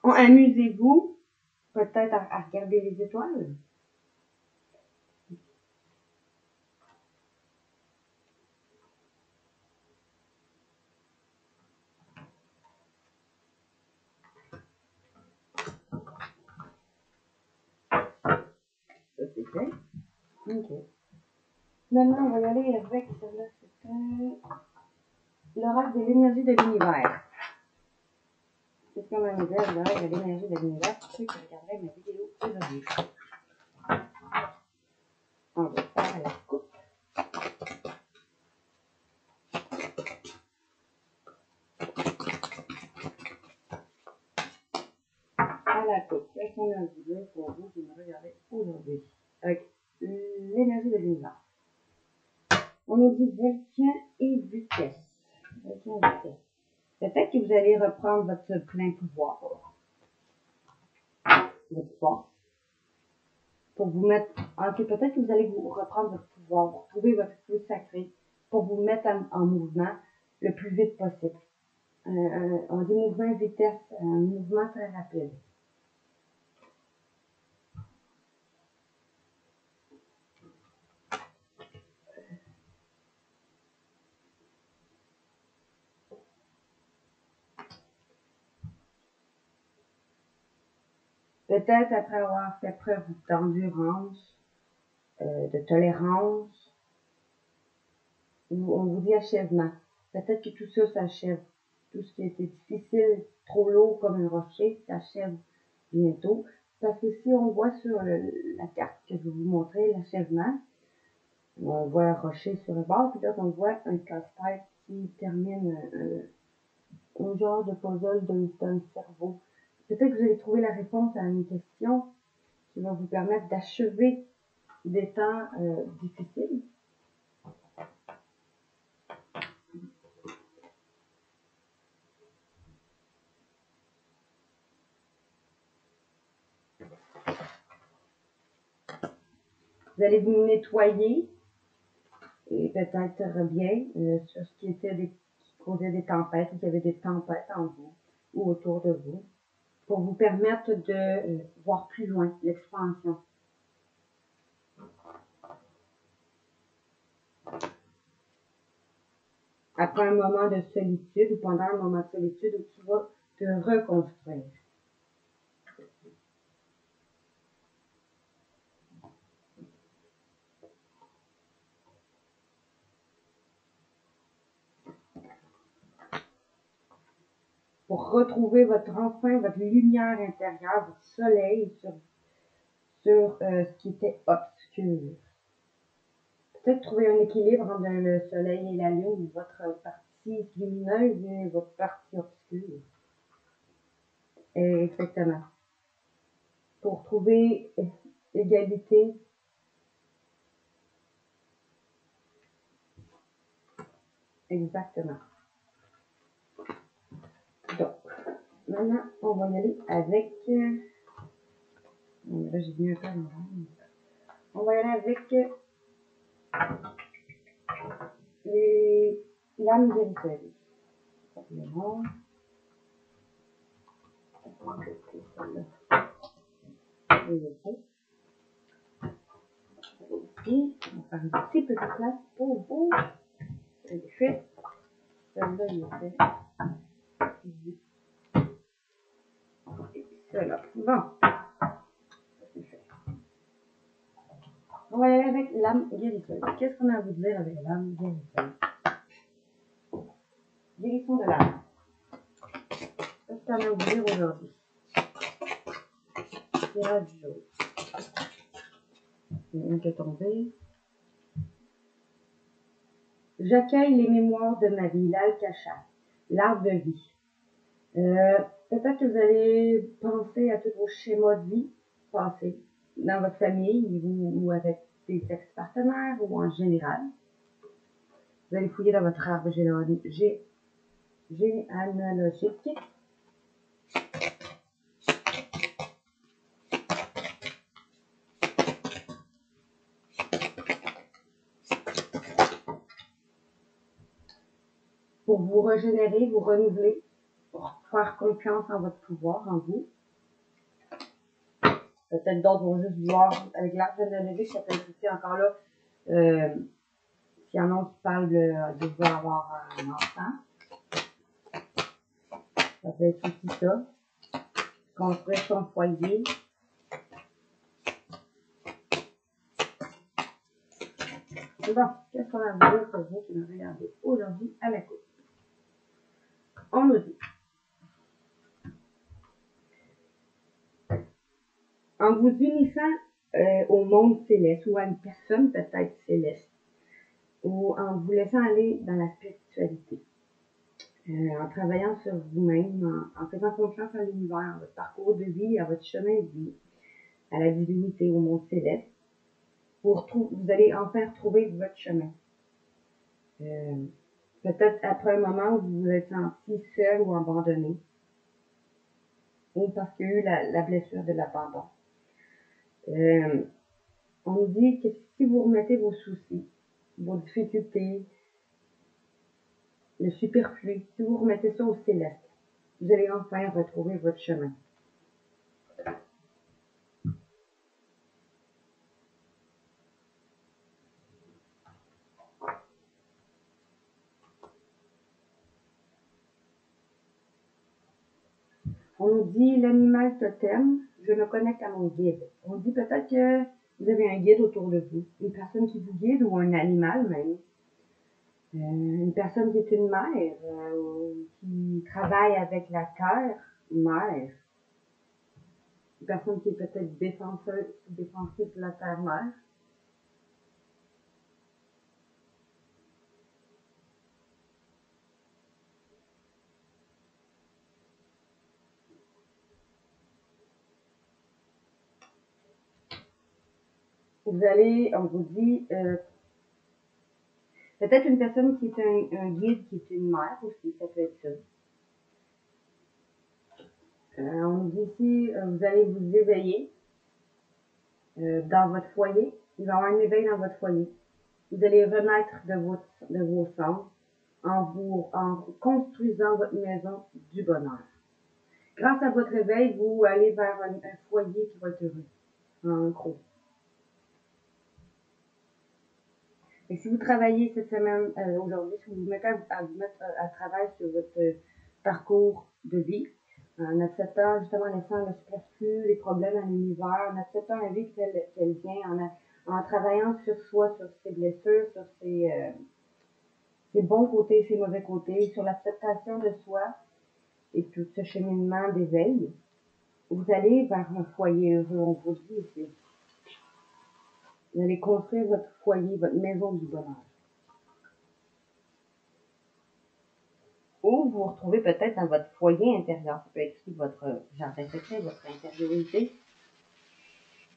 amusez-vous, peut-être à regarder les étoiles. Ça, c'est fait. OK. Maintenant, on va y aller avec celle-là, c'était l'oracle de l'énergie de l'univers. C'est comme un modèle, l'oracle de l'énergie de l'univers, pour ceux qui regarderaient mes vidéos aujourd'hui. On va faire la coupe. À la coupe, qu'est-ce qu'on a à vous dire pour vous qui me regardez aujourd'hui? Avec l'énergie de l'univers. On nous dit volcan et vitesse. Volcan et vitesse. Peut-être que vous allez reprendre votre plein pouvoir. Votre force. Pour vous mettre. Ok, peut-être que vous allez vous reprendre votre pouvoir, vous retrouver votre feu sacré pour vous mettre en mouvement le plus vite possible. On dit mouvement vitesse, un mouvement très rapide. Peut-être après avoir fait preuve d'endurance, de tolérance, on vous dit achèvement. Peut-être que tout ça s'achève. tout ce qui était difficile, trop lourd comme un rocher, s'achève bientôt. Parce que si on voit sur la carte que je vais vous montrer, l'achèvement, on voit un rocher sur le bord, puis là, on voit un casse-tête qui termine un genre de puzzle d'un cerveau. Peut-être que vous allez trouver la réponse à une question qui va vous permettre d'achever des temps difficiles. Vous allez vous nettoyer et peut-être bien sur ce qui causait des tempêtes, ou qu'il y avait des tempêtes en vous ou autour de vous, pour vous permettre de voir plus loin, l'expansion. Après un moment de solitude ou pendant un moment de solitude où tu vas te reconstruire. Pour retrouver enfin votre lumière intérieure, votre soleil sur ce qui était obscur. Peut-être trouver un équilibre entre le soleil et la lune, votre partie lumineuse et votre partie obscure. Exactement. Pour trouver égalité. Exactement. Donc, maintenant, on va y aller avec... là, j'ai mis un peu en On va y aller avec les lames guérisseuses. Simplement. Ici, on va faire une petite place pour vous. Elle est faite. Celle-là, il est fait. Et celle-là. Bon, c'est fait. On va y aller avec l'âme guérisseuse. Qu'est-ce qu'on a à vous dire avec l'âme guérisseuse? Guérison de l'âme. Qu'est-ce qu'on a à vous dire aujourd'hui? Tirage du jour. Il y a une qui est tombée. J'accueille les mémoires de ma vie, l'Alcacha, l'arbre de vie. Peut-être que vous allez penser à tous vos schémas de vie passés dans votre famille ou avec des ex-partenaires ou en général. Vous allez fouiller dans votre arbre généalogique pour vous régénérer, vous renouveler, pour faire confiance en votre pouvoir, en vous. Peut-être d'autres vont juste vouloir, avec l'arbre généalogique, ça peut être aussi encore là, s'il y en a qui parlent de vouloir avoir un enfant. Ça peut être aussi ça. Construire son foyer. Bon, qu'est-ce qu'on a voulu pour vous qui nous regardez aujourd'hui à la côte? On nous dit, en vous unissant au monde céleste ou à une personne peut-être céleste, ou en vous laissant aller dans la spiritualité, en travaillant sur vous-même, en faisant confiance à l'univers, à votre parcours de vie, à votre chemin de vie, à la divinité, au monde céleste, vous allez enfin retrouver votre chemin. Peut-être après un moment où vous vous êtes senti seul ou abandonné, ou parce qu'il y a eu la blessure de l'abandon. On nous dit que si vous remettez vos soucis, vos difficultés, le superflu, si vous remettez ça au céleste, vous allez enfin retrouver votre chemin. On nous dit l'animal totem, je me connecte à mon guide. On dit peut-être que vous avez un guide autour de vous, une personne qui vous guide ou un animal même. Une personne qui est une mère, qui travaille avec la terre, mère. Une personne qui est peut-être défensive de la terre-mère. On vous dit, peut-être une personne qui est un guide, qui est une mère aussi, ça peut être ça. On nous dit ici, vous allez vous éveiller dans votre foyer. Il va y avoir un éveil dans votre foyer. Vous allez renaître de vos sens en construisant votre maison du bonheur. Grâce à votre éveil, vous allez vers un foyer qui va être heureux, en gros. Et si vous travaillez cette semaine, aujourd'hui, si vous vous mettez à vous mettre à travail sur votre parcours de vie, en acceptant justement laissant le superflu, les problèmes à l'univers, en acceptant la vie qu'elle vient, en travaillant sur soi, sur ses blessures, sur ses bons côtés, ses mauvais côtés, sur l'acceptation de soi et tout ce cheminement d'éveil, vous allez vers un foyer heureux, on vous dit ici. Vous allez construire votre foyer, votre maison du bonheur. Ou vous vous retrouvez peut-être dans votre foyer intérieur. Ça peut être aussi votre jardin secret, votre intériorité,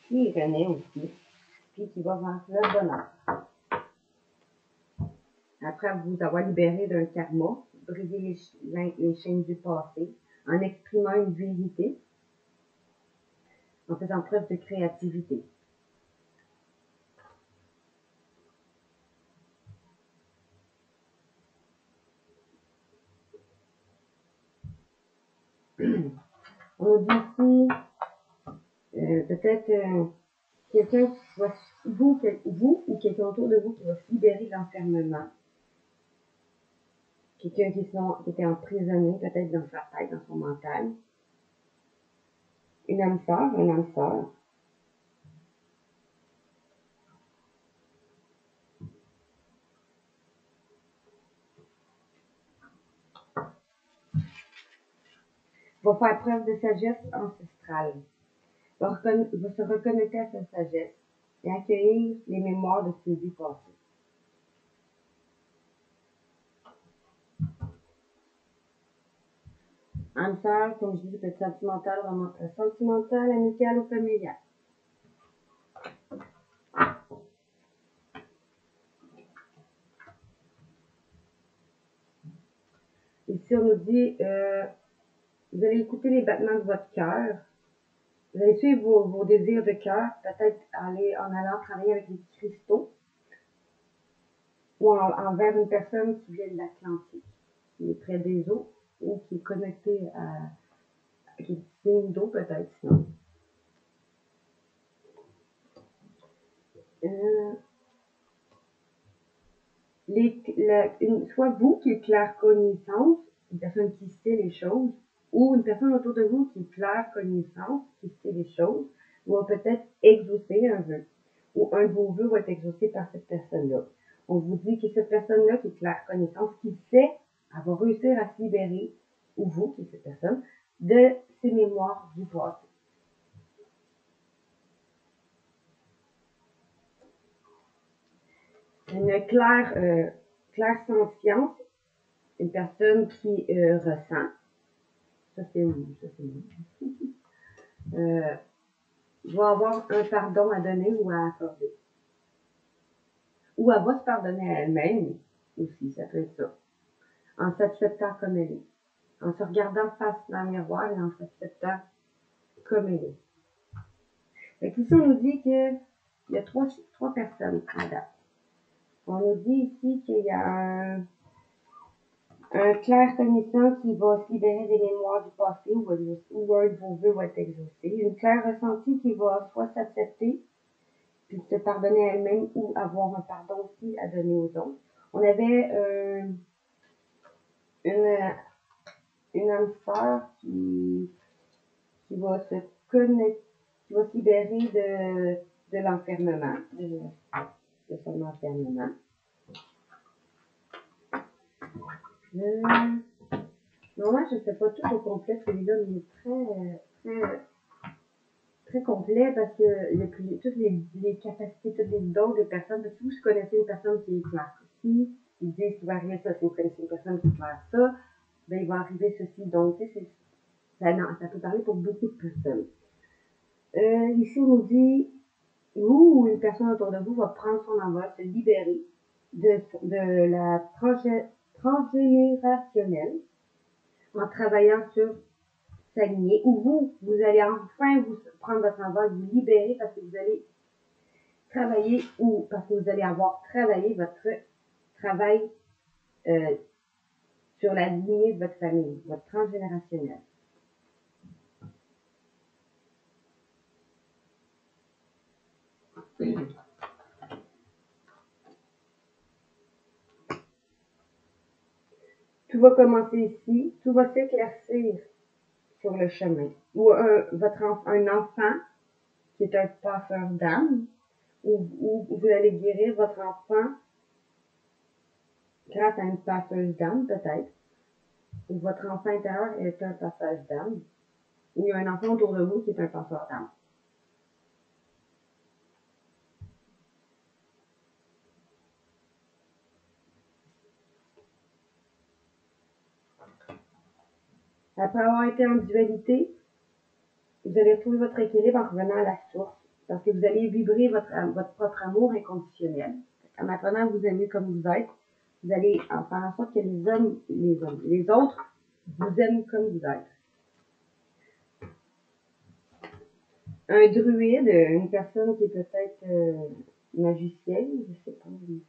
qui renaît aussi, puis qui va vers le bonheur. Après vous avoir libéré d'un karma, briser les chaînes du passé, en exprimant une vérité, en faisant preuve de créativité. On dit ici, peut-être quelqu'un qui va, vous ou quelqu'un autour de vous qui va se libérer de l'enfermement. Quelqu'un qui était emprisonné peut-être dans sa tête, dans son mental. Une âme sœur, un âme sœur. Va faire preuve de sagesse ancestrale. Va se reconnecter à sa sagesse et accueillir les mémoires de ses vies passées. Âme sœur, comme je dis, peut être sentimentale, amicale ou familiale. Ici, on nous dit, vous allez écouter les battements de votre cœur. Vous allez suivre vos désirs de cœur, peut-être en allant travailler avec les cristaux ou envers une personne qui vient de l'Atlantique, qui est près des eaux ou qui est connectée qui est signe d'eau peut-être sinon. Soit vous qui êtes clair connaissance, une personne qui sait les choses, ou une personne autour de vous qui est clair connaissance, qui sait les choses, va peut-être exaucer un vœu, ou un de vos vœux va être exaucé par cette personne-là. On vous dit que cette personne-là qui est clair connaissance, qui sait, elle va réussir à se libérer, ou vous, qui est cette personne, de ses mémoires du passé. Une claire sentience, une personne qui ressent, ça c'est moi, va avoir un pardon à donner ou à accorder. Ou elle va se pardonner à elle-même aussi, ça peut être ça. En s'acceptant comme elle est. En se regardant face dans le miroir et en s'acceptant comme elle est. Fait qu'ici, on nous dit qu'il y a trois personnes à date. On nous dit ici qu'il y a un clair connaissant qui va se libérer des mémoires du passé ou un de vos vœux va être exaucé. Une claire ressentie qui va soit s'accepter puis se pardonner à elle-même ou avoir un pardon aussi à donner aux autres. On avait une âme sœur qui va se connecter, qui va se libérer de l'enfermement, de son enfermement. Non, moi, je ne fais pas tout au complet. Celui-là, il est très complet parce que il y a toutes les capacités, toutes les dons des personnes. Si vous connaissez une personne qui éclaire ceci, ils disent qu'il va arriver ça. Si vous connaissez une personne qui éclaire ça, ben, il va arriver ceci. Donc, tu sais, ça peut parler pour beaucoup de personnes. Ici, on nous dit, vous ou une personne autour de vous va prendre son envol, se libérer de la transgénérationnelle en travaillant sur s'aligner, ou vous allez enfin vous prendre votre envol, vous libérer parce que vous allez travailler ou parce que vous allez avoir travaillé votre travail euh, sur la lignée de votre famille, votre transgénérationnel. Tout va commencer ici, tout va s'éclaircir sur le chemin. Ou un enfant qui est un passeur d'âme, ou vous allez guérir votre enfant grâce à une passeuse d'âme, peut-être, ou votre enfant intérieur est un passage d'âme, ou il y a un enfant autour de vous qui est un passeur d'âme. Après avoir été en dualité, vous allez retrouver votre équilibre en revenant à la source, parce que vous allez vibrer votre propre amour inconditionnel. En apprenant à vous aimer comme vous êtes, vous allez en faire en sorte que les autres vous aiment comme vous êtes. Un druide, une personne qui est peut-être magicienne, je sais pas. Une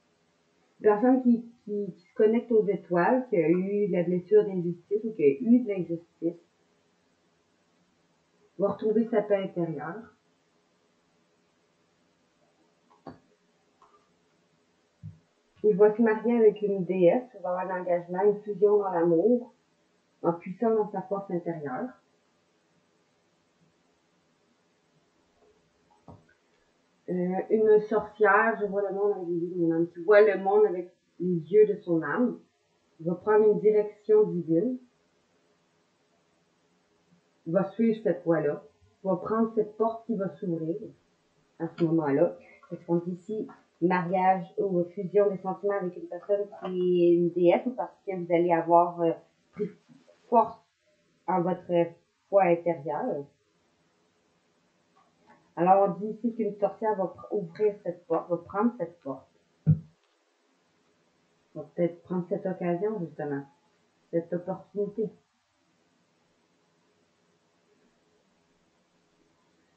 personne qui se connecte aux étoiles, qui a eu la blessure d'injustice ou qui a eu de l'injustice, va retrouver sa paix intérieure. Il va se marier avec une déesse, il va avoir un engagement, une fusion dans l'amour, en puissant dans sa force intérieure. Une sorcière, je vois le monde avec les yeux de mon âme, qui voit le monde avec les yeux de son âme, va prendre une direction divine, va suivre cette voie-là, va prendre cette porte qui va s'ouvrir à ce moment-là. Parce qu'on dit ici mariage ou fusion des sentiments avec une personne qui est une déesse, ou parce que vous allez avoir plus de force en votre foi intérieure. Alors on dit ici qu'une sorcière va ouvrir cette porte, va prendre cette porte. Va peut-être prendre cette occasion justement, cette opportunité.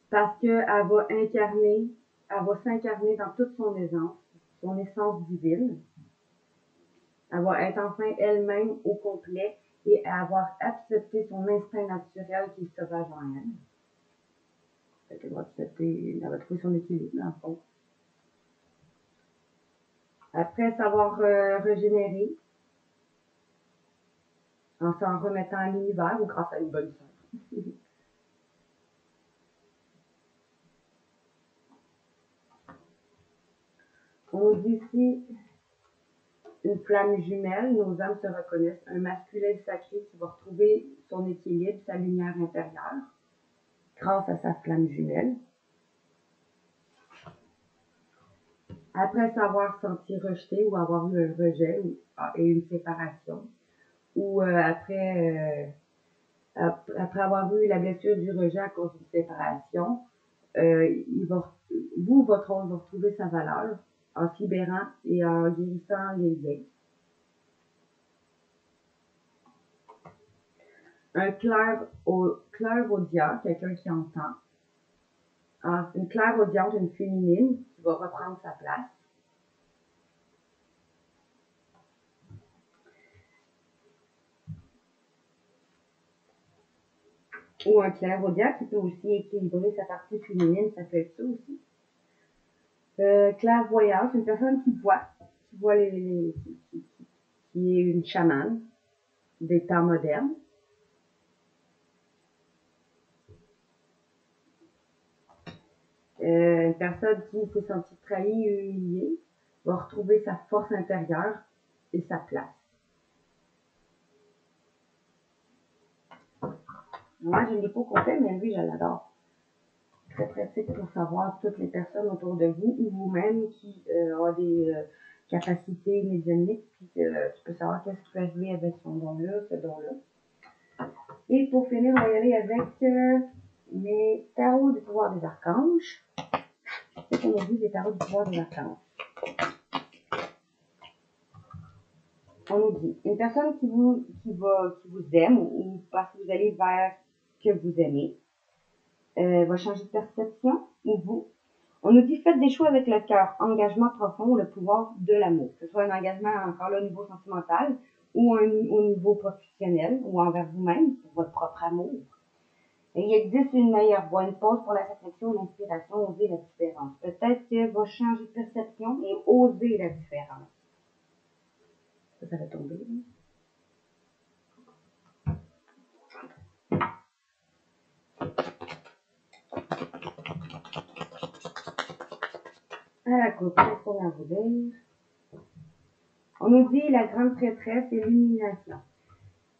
Parce qu'elle va elle va s'incarner dans toute son essence divine. Elle va être enfin elle-même au complet et avoir accepté son instinct naturel qui est sauvage en elle. Fait qu'elle va accepter, elle va trouver son équilibre, dans le fond. Après s'avoir régénéré, en s'en remettant à l'univers ou grâce à une bonne sœur. On dit ici une flamme jumelle, nos âmes se reconnaissent, un masculin sacré qui va retrouver son équilibre, sa lumière intérieure, grâce à sa flamme jumelle. Après s'avoir senti rejeté ou avoir eu un rejet et une séparation, ou après avoir eu la blessure du rejet à cause d'une séparation, votre rôle va retrouver sa valeur en se libérant et en guérissant les liens. Un clairaudient, quelqu'un qui entend. Une clairaudiente, une féminine qui va reprendre sa place. Ou un clairaudient qui peut aussi équilibrer sa partie féminine, ça peut être ça aussi. Clairvoyance, une personne qui voit qui est une chamane des temps modernes. Une personne qui s'est sentie trahie et humiliée va retrouver sa force intérieure et sa place. Moi, je ne l'ai pas compris, mais lui, je l'adore. Très pratique pour savoir toutes les personnes autour de vous ou vous-même qui ont des capacités médiumniques, puis tu peux savoir qu'est-ce qui peut arriver avec son don-là, ce don-là. Et pour finir, on va y aller avec mes tarots du pouvoir des archanges. Qu'est-ce qu'on a dit des tarots du pouvoir des archanges? On nous dit, une personne qui vous aime ou parce que vous allez vers que vous aimez, va changer de perception ou vous. On nous dit, faites des choix avec le cœur, engagement profond, le pouvoir de l'amour. Que ce soit un engagement encore là au niveau sentimental ou au niveau professionnel ou envers vous-même, pour votre propre amour. Et il existe une meilleure voie, une pause pour la réflexion, l'inspiration, oser la différence. Peut-être que va changer de perception et oser la différence. Ça va tomber. À la coupe, qu'est-ce qu'on a à vous dire? On nous dit la grande prêtresse et l'illumination.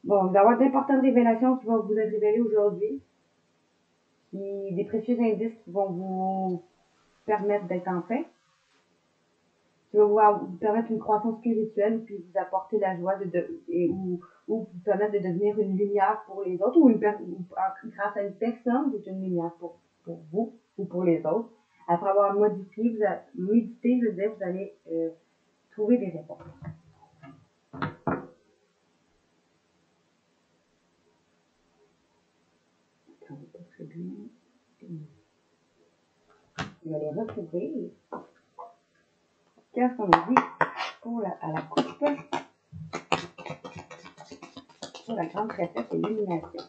Bon, il va y avoir d'importantes révélations qui vont vous être révélées aujourd'hui. Des précieux indices qui vont vous permettre d'être en paix. Qui vont vous permettre une croissance spirituelle, puis vous apporter la joie ou vous permettre de devenir une lumière pour les autres, ou grâce à une personne qui est une lumière pour vous ou pour les autres. Après avoir médité, je veux dire, vous allez trouver des réponses. Très bien. Vous allez recouvrir. Qu'est-ce qu'on a dit à la coupe? Pour la grande prêtresse et l'illumination.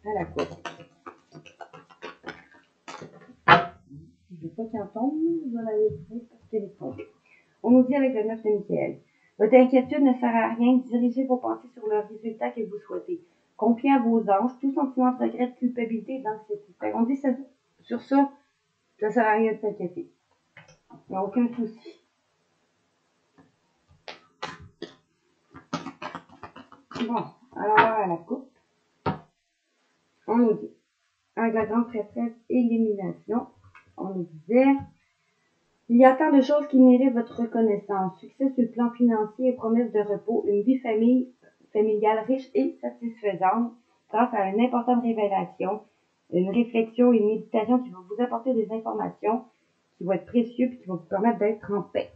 À la coupe. Je ne veux pas qu'elle tombe, je vais la laisser parce qu'elle est tombée. On nous dit avec le 9 de Michael. Votre inquiétude ne sert à rien. Dirigez vos pensées sur le résultat que vous souhaitez. Confiez à vos anges tout sentiment de regret, de culpabilité et d'anxiété. On dit sur ça, ça ne sert à rien de s'inquiéter. Il n'y a aucun souci. Bon, alors là, à la coupe, on nous dit, avec la grande prêtresse et l'illumination, on nous disait, il y a tant de choses qui méritent votre reconnaissance. Succès sur le plan financier et promesse de repos, une vie familiale riche et satisfaisante grâce à une importante révélation, une réflexion et une méditation qui vont vous apporter des informations qui vont être précieuses et qui vont vous permettre d'être en paix.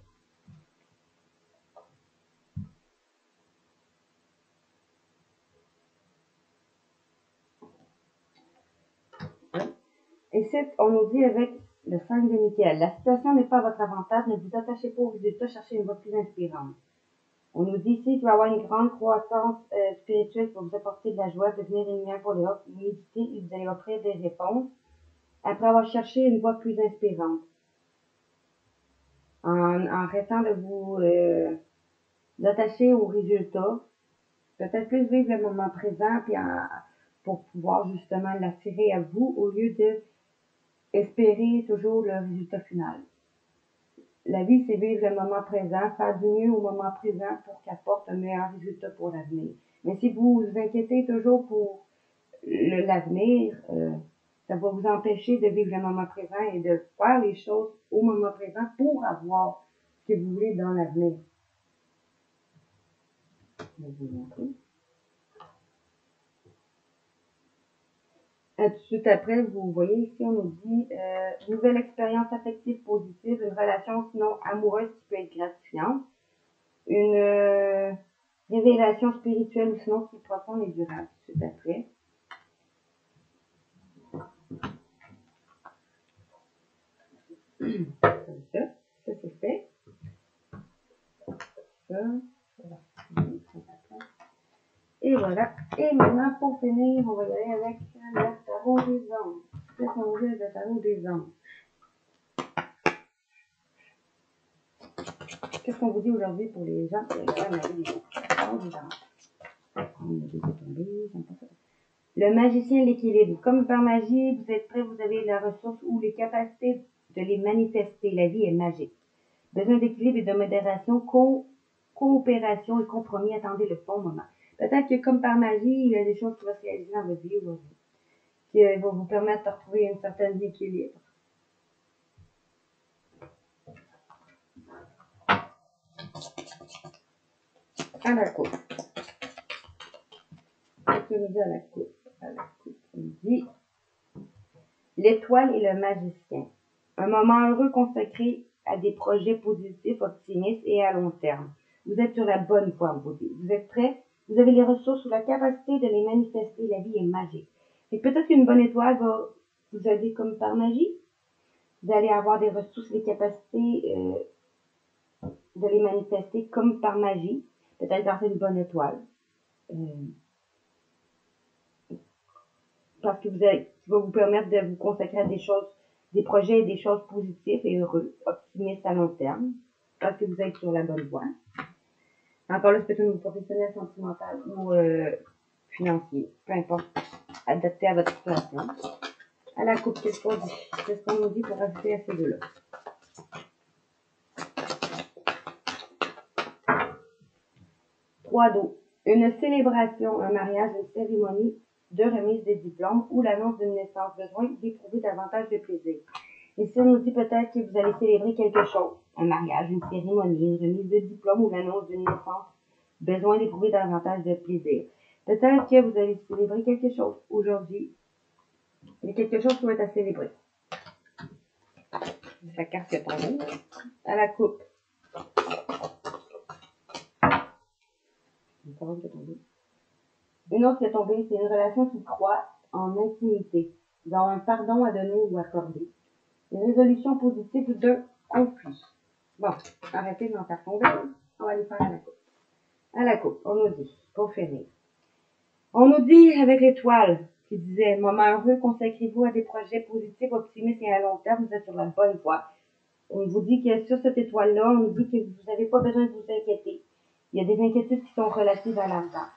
Et c'est, on nous dit avec le 5 de Michael, la situation n'est pas à votre avantage, ne vous attachez pas aux résultats, cherchez une voie plus inspirante. On nous dit ici qu'il va y avoir une grande croissance spirituelle pour vous apporter de la joie, devenir une lumière pour les autres, méditer et vous allez offrir des réponses après avoir cherché une voie plus inspirante. En restant de vous attacher aux résultats, peut-être plus vivre le moment présent puis pour pouvoir justement l'attirer à vous au lieu de espérer toujours le résultat final. La vie, c'est vivre le moment présent, faire du mieux au moment présent pour qu'il apporte un meilleur résultat pour l'avenir. Mais si vous vous inquiétez toujours pour l'avenir, ça va vous empêcher de vivre le moment présent et de faire les choses au moment présent pour avoir ce que vous voulez dans l'avenir. Je vais vous montrer. Tout de suite après, vous voyez ici, on nous dit nouvelle expérience affective positive, une relation sinon amoureuse qui peut être gratifiante, une révélation spirituelle ou sinon qui est profonde et durable. Tout de suite après. Comme ça c'est fait. Ça, et voilà. Et maintenant, pour finir, on va y aller avec le tarot des anges. Qu'est-ce qu'on dit le tarot des anges? Qu'est-ce qu'on vous dit aujourd'hui pour les gens qui tarot des anges? Le magicien, l'équilibre. Comme par magie, vous êtes prêt, vous avez la ressource ou les capacités de les manifester. La vie est magique. Besoin d'équilibre et de modération, coopération et compromis. Attendez le bon moment. Peut-être que comme par magie, il y a des choses qui vont se réaliser dans votre vie aujourd'hui. qui va vous permettre de retrouver un certain équilibre. À la coupe. Qu'est-ce que nous dit à la coupe? À la coupe, on dit l'étoile et le magicien. Un moment heureux consacré à des projets positifs, optimistes et à long terme. Vous êtes sur la bonne voie, on vous dit. Vous êtes prêts? Vous avez les ressources ou la capacité de les manifester. La vie est magique. Et peut-être qu'une bonne étoile va vous aider comme par magie. Vous allez avoir des ressources, des capacités de les manifester comme par magie. Peut-être grâce à une bonne étoile. Parce que ça va vous permettre de vous consacrer à des choses, des projets et des choses positives et heureux, optimistes à long terme, parce que vous êtes sur la bonne voie. Encore là, c'est peut-être un niveau professionnel, sentimental ou financier, peu importe, adapté à votre situation. À la coupe, qu'est-ce qu'on nous dit pour ajouter à ces deux-là? 3 d'eau. Une célébration, un mariage, une cérémonie de remise des diplômes ou l'annonce d'une naissance. Besoin d'éprouver davantage de plaisir. Et si on nous dit peut-être que vous allez célébrer quelque chose, un mariage, une cérémonie, une remise de diplôme ou l'annonce d'une naissance, besoin d'éprouver davantage de plaisir. Peut-être que vous allez célébrer quelque chose aujourd'hui. Il y a quelque chose qui va être à célébrer. Sa carte est tombée. À la coupe. Une autre qui est tombée, c'est une relation qui croît en intimité. Vous avez un pardon à donner ou accorder. Une résolution positive de conflit. Bon, arrêtez d'en faire tomber. On va aller faire à la coupe. À la coupe, on nous dit, pour finir. On nous dit avec l'étoile qui disait, moment heureux, consacrez-vous à des projets positifs, optimistes et à long terme, vous êtes sur la bonne voie. On vous dit que sur cette étoile-là, on nous dit que vous n'avez pas besoin de vous inquiéter. Il y a des inquiétudes qui sont relatives à l'argent.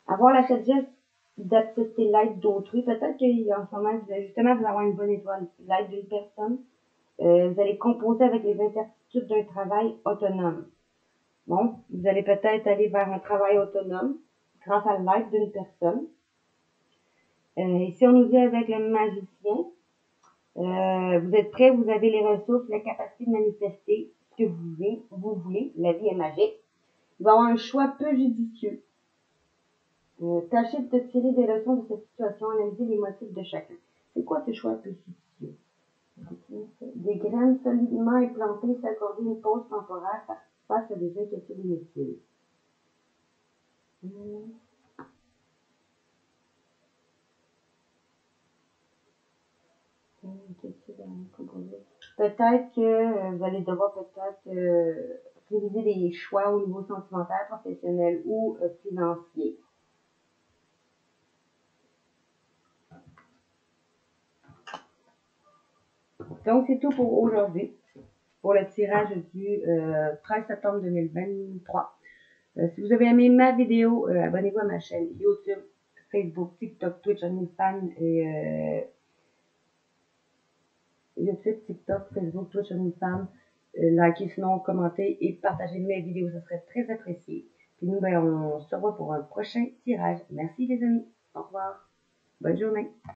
Avoir la sagesse d'accepter l'aide d'autrui, peut-être qu'en ce moment, vous allez justement vous avoir une bonne étoile, l'aide d'une personne. Vous allez composer avec les incertitudes d'un travail autonome. Bon, vous allez peut-être aller vers un travail autonome grâce à l'aide d'une personne. Ici, on nous dit avec le magicien, vous êtes prêts, vous avez les ressources, la capacité de manifester ce que vous voulez. La vie est magique. Il va y avoir un choix peu judicieux. Tâchez de tirer des leçons de cette situation, analyser les motifs de chacun. C'est quoi ce choix peu judicieux? Des graines solidement implantées, s'accorder une pause temporaire face à des inquiétudes inutiles. Peut-être que vous allez devoir réviser des choix au niveau sentimental, professionnel ou financier. Donc, c'est tout pour aujourd'hui, pour le tirage du 13 septembre 2023. Si vous avez aimé ma vidéo, abonnez-vous à ma chaîne YouTube, Facebook, TikTok, Twitch, OnlyFans et YouTube, TikTok, Facebook, Twitch, OnlyFans. Likez, sinon, commentez et partagez mes vidéos, ça serait très apprécié. Puis nous, on se revoit pour un prochain tirage. Merci les amis. Au revoir. Bonne journée.